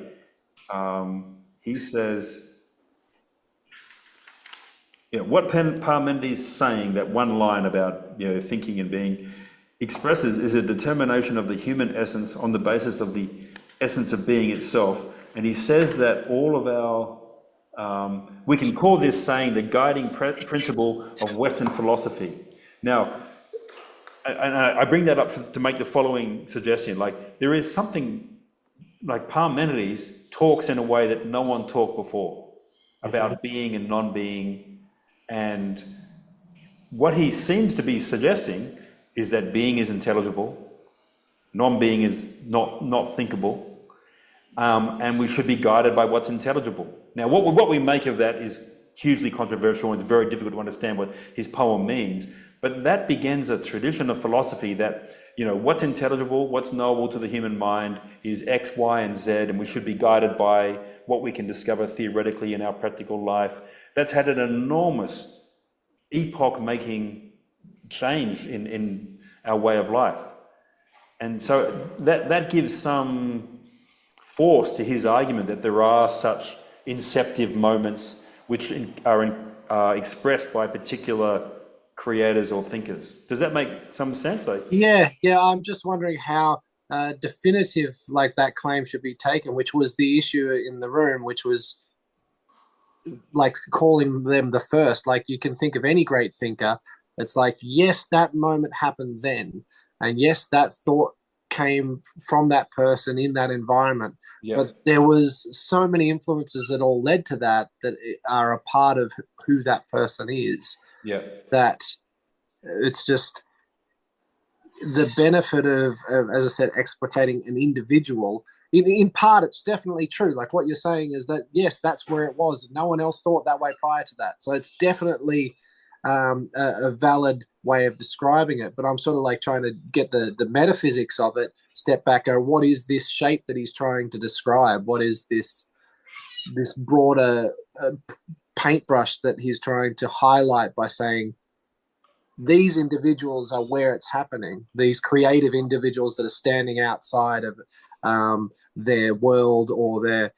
he says, what Parmenides is saying, that one line about thinking and being, expresses is a determination of the human essence on the basis of the essence of being itself. And he says that all of our, we can call this saying the guiding principle of Western philosophy. Now, I bring that up to make the following suggestion. Like, there is something, like Parmenides talks in a way that no one talked before about being and non-being. And what he seems to be suggesting is that being is intelligible, non-being is not thinkable, and we should be guided by what's intelligible. Now, what we make of that is hugely controversial, and it's very difficult to understand what his poem means. But that begins a tradition of philosophy that, what's intelligible, what's knowable to the human mind is X, Y, and Z, and we should be guided by what we can discover theoretically in our practical life. That's had an enormous epoch-making change in our way of life. And so that gives some force to his argument that there are such inceptive moments which are expressed by particular creators or thinkers. Does that make some sense? Yeah. I'm just wondering how definitive like that claim should be taken, which was the issue in the room, which was like calling them the first. Like you can think of any great thinker. It's like, yes, that moment happened then. And yes, that thought came from that person in that environment. Yeah. But there was so many influences that all led to that are a part of who that person is. Yeah. That it's just the benefit of, as I said, explicating an individual. In part, it's definitely true. Like what you're saying is that, yes, that's where it was. No one else thought that way prior to that. So it's definitely a valid way of describing it. But I'm sort of like trying to get the metaphysics of it, step back, go, what is this shape that he's trying to describe? What is this broader paintbrush that he's trying to highlight by saying, these individuals are where it's happening. These creative individuals that are standing outside of their world, or they're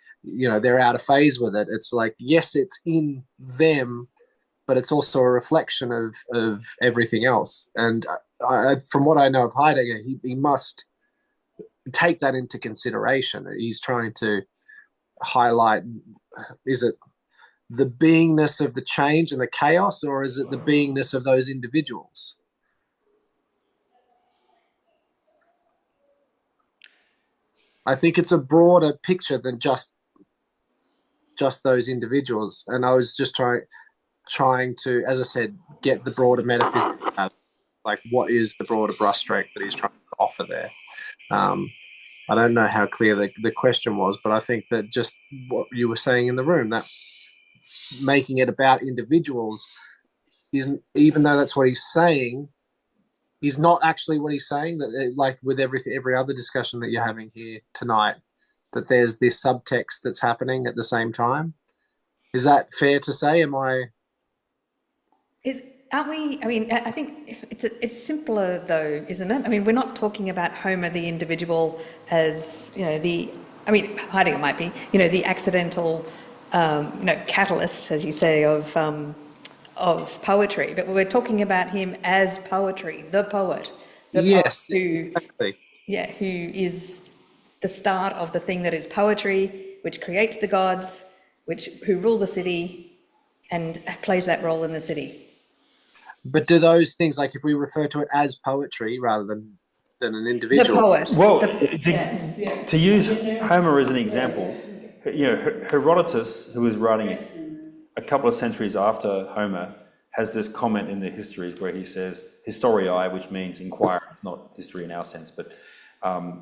out of phase with it. It's like, yes, it's in them, but it's also a reflection of everything else. And from what I know of Heidegger, he must take that into consideration. He's trying to highlight, is it the beingness of the change and the chaos, or is it the beingness of those individuals? I think it's a broader picture than just those individuals. And I was just trying to, as I said, get the broader metaphysics out. Like, what is the broader brushstroke that he's trying to offer there? I don't know how clear the question was, but I think that just what you were saying in the room, that making it about individuals, even though that's what he's saying, is not actually what he's saying. That, like with every other discussion that you're having here tonight, that there's this subtext that's happening at the same time. Is that fair to say? Aren't we? I mean, I think it's simpler though, isn't it? I mean, we're not talking about Homer the individual as Heidegger might be, the accidental, catalyst, as you say, of poetry, but we're talking about him as poetry, the poet. Yes, poet exactly. Yeah, who is the start of the thing that is poetry, which creates the gods, who rule the city, and plays that role in the city. But do those things, like if we refer to it as poetry rather than an individual? The poet. Well, to use Homer as an example, Herodotus, who was writing a couple of centuries after Homer, has this comment in the histories where he says, historiae, which means inquirer, not history in our sense, but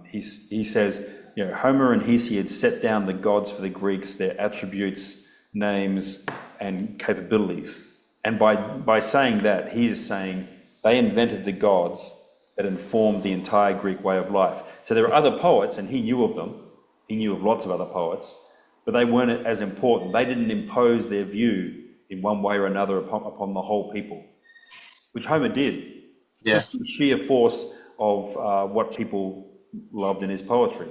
he says, Homer and Hesiod set down the gods for the Greeks, their attributes, names, and capabilities. And by saying that, he is saying they invented the gods that informed the entire Greek way of life. So there are other poets, and he knew of them. He knew of lots of other poets, but they weren't as important. They didn't impose their view in one way or another upon the whole people, which Homer did. Yeah. Just the sheer force of what people loved in his poetry.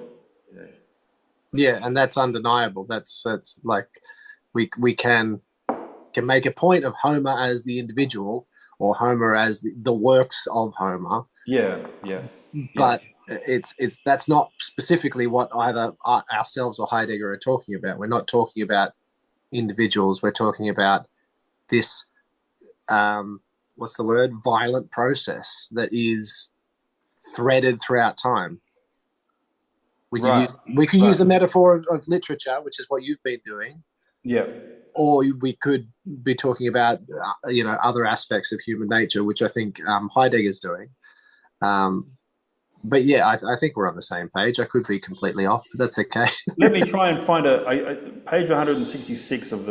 Yeah, and that's undeniable. That's like we can make a point of Homer as the individual, or Homer as the works of Homer. Yeah. But that's not specifically what either ourselves or Heidegger are talking about. We're not talking about individuals. We're talking about this, violent process that is threaded throughout time. We can use the metaphor of literature, which is what you've been doing. Yeah. Or we could be talking about, other aspects of human nature, which I think Heidegger's doing. But yeah, I think we're on the same page. I could be completely off, but that's okay. Let me try and find page 166 of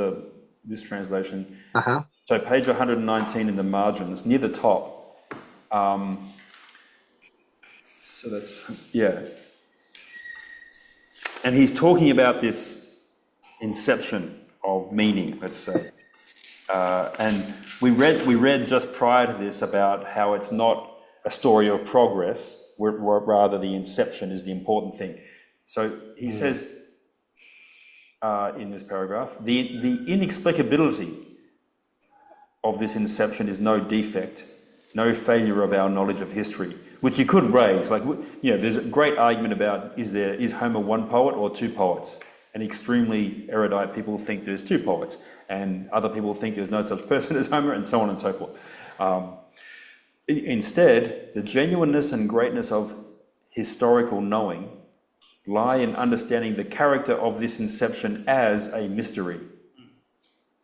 this translation. Uh-huh. So page 119 in the margins, near the top. So that's, yeah. And he's talking about this inception of meaning, let's say. And we read just prior to this about how it's not a story of progress, rather the inception is the important thing. So he says in this paragraph, the inexplicability of this inception is no defect, no failure of our knowledge of history, which you could raise. Like, there's a great argument about is Homer one poet or two poets? and extremely erudite people think there's two poets, and other people think there's no such person as Homer, and so on and so forth. Instead, the genuineness and greatness of historical knowing lie in understanding the character of this inception as a mystery.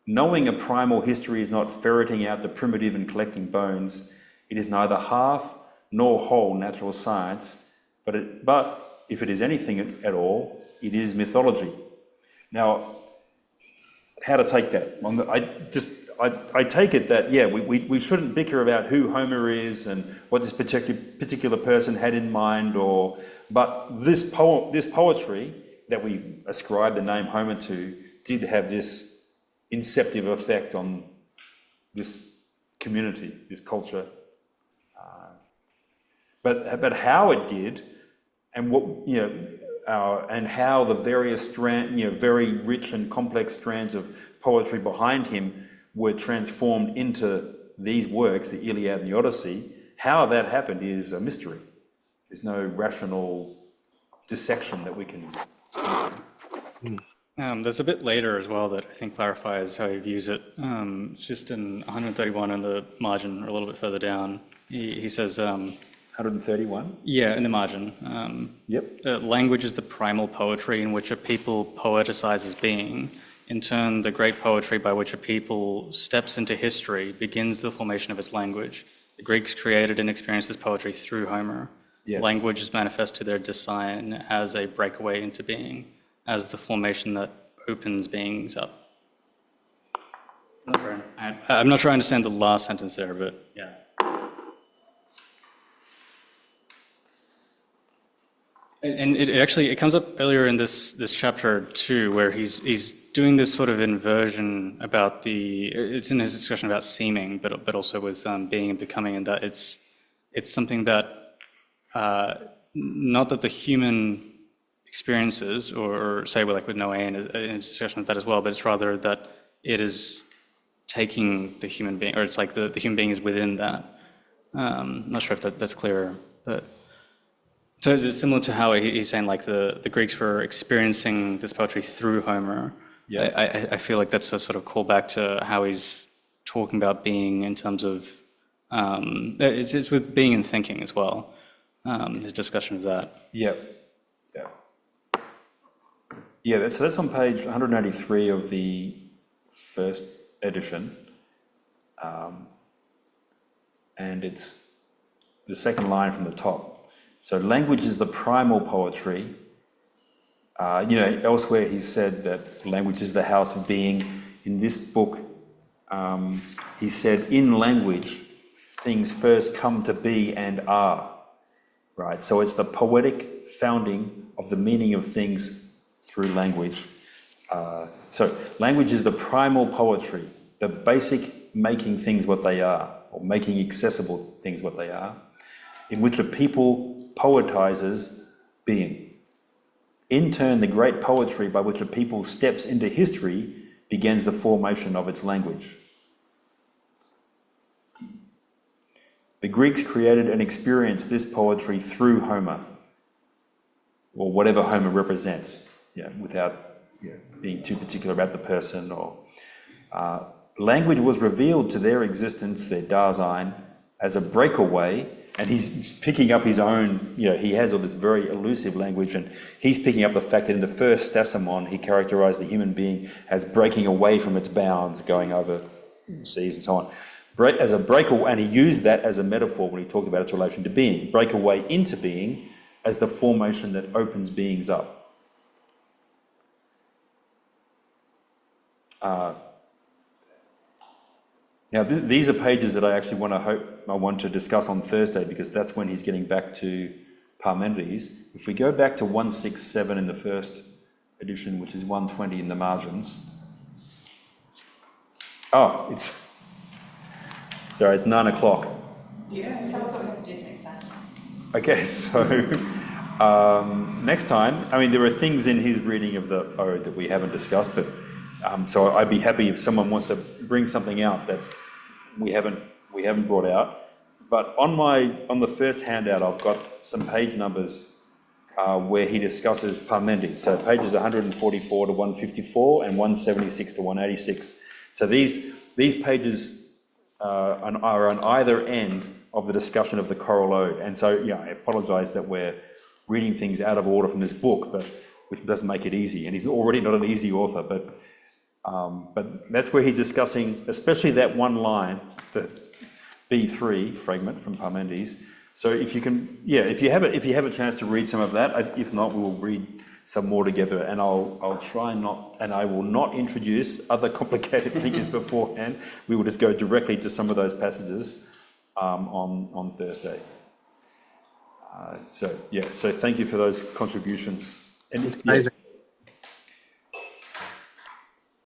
Knowing a primal history is not ferreting out the primitive and collecting bones. It is neither half nor whole natural science, but if it is anything at all, it is mythology. Now, how to take that? I take it that, yeah, we shouldn't bicker about who Homer is and what this particular person had in mind, but this poetry that we ascribe the name Homer to did have this inceptive effect on this community, this culture. But how it did, and what, and how the various very rich and complex strands of poetry behind him were transformed into these works, the Iliad and the Odyssey, how that happened is a mystery. There's no rational dissection that we can do. There's a bit later as well that I think clarifies how he views it. It's just in 131 in the margin, or a little bit further down. He says... 131? Yeah, in the margin. Yep. Language is the primal poetry in which a people poeticizes being. In turn, the great poetry by which a people steps into history begins the formation of its language. The Greeks created and experienced this poetry through Homer. Yes. Language is manifest to their design as a breakaway into being, as the formation that opens beings up. I'm not sure I understand the last sentence there, but yeah. And it comes up earlier in this chapter too, where he's doing this sort of inversion about it's in his discussion about seeming, but also with being and becoming, and that it's something that not that the human experiences, or say like with Noé in a discussion of that as well, but it's rather that it is taking the human being, or it's like the human being is within that. I'm not sure if that's clear, but. So it's similar to how he's saying like the Greeks were experiencing this poetry through Homer. Yeah. I feel like that's a sort of callback to how he's talking about being in terms of, it's with being and thinking as well, his discussion of that. Yeah. So that's on page 183 of the first edition. And it's the second line from the top. So language is the primal poetry. Elsewhere he said that language is the house of being. In this book, he said, in language, things first come to be and are, right? So it's the poetic founding of the meaning of things through language. So language is the primal poetry, the basic making things what they are, or making accessible things what they are, in which a people poetizes being. In turn, the great poetry by which a people steps into history begins the formation of its language. The Greeks created and experienced this poetry through Homer, or whatever Homer represents, without being too particular about the person. Language was revealed to their existence, their Dasein, as a breakaway. And he's picking up his own, he has all this very elusive language, and he's picking up the fact that in the first Stasimon, he characterized the human being as breaking away from its bounds, going over seas and so on. As a breakaway, and he used that as a metaphor when he talked about its relation to being. Breakaway into being as the formation that opens beings up. Now, these are pages that I actually want to discuss on Thursday, because that's when he's getting back to Parmenides. If we go back to 167 in the first edition, which is 120 in the margins. Oh, it's 9 o'clock. Yeah. Tell us what we have to do next time. Okay, so next time, there are things in his reading of the Ode that we haven't discussed, but so I'd be happy if someone wants to bring something out that we haven't brought out. But on the first handout, I've got some page numbers where he discusses Parmenides. So pages 144 to 154 and 176 to 186. So these pages are on either end of the discussion of the Choral Ode. And so, yeah, I apologise that we're reading things out of order from this book, but which doesn't make it easy. And he's already not an easy author, but that's where he's discussing, especially that one line, the B3 fragment from Parmenides. So if you can, yeah, if you have a chance to read some of that, if not, we will read some more together, and I'll try not, and I will not introduce other complicated thinkers beforehand. We will just go directly to some of those passages on Thursday. So thank you for those contributions. And It's amazing.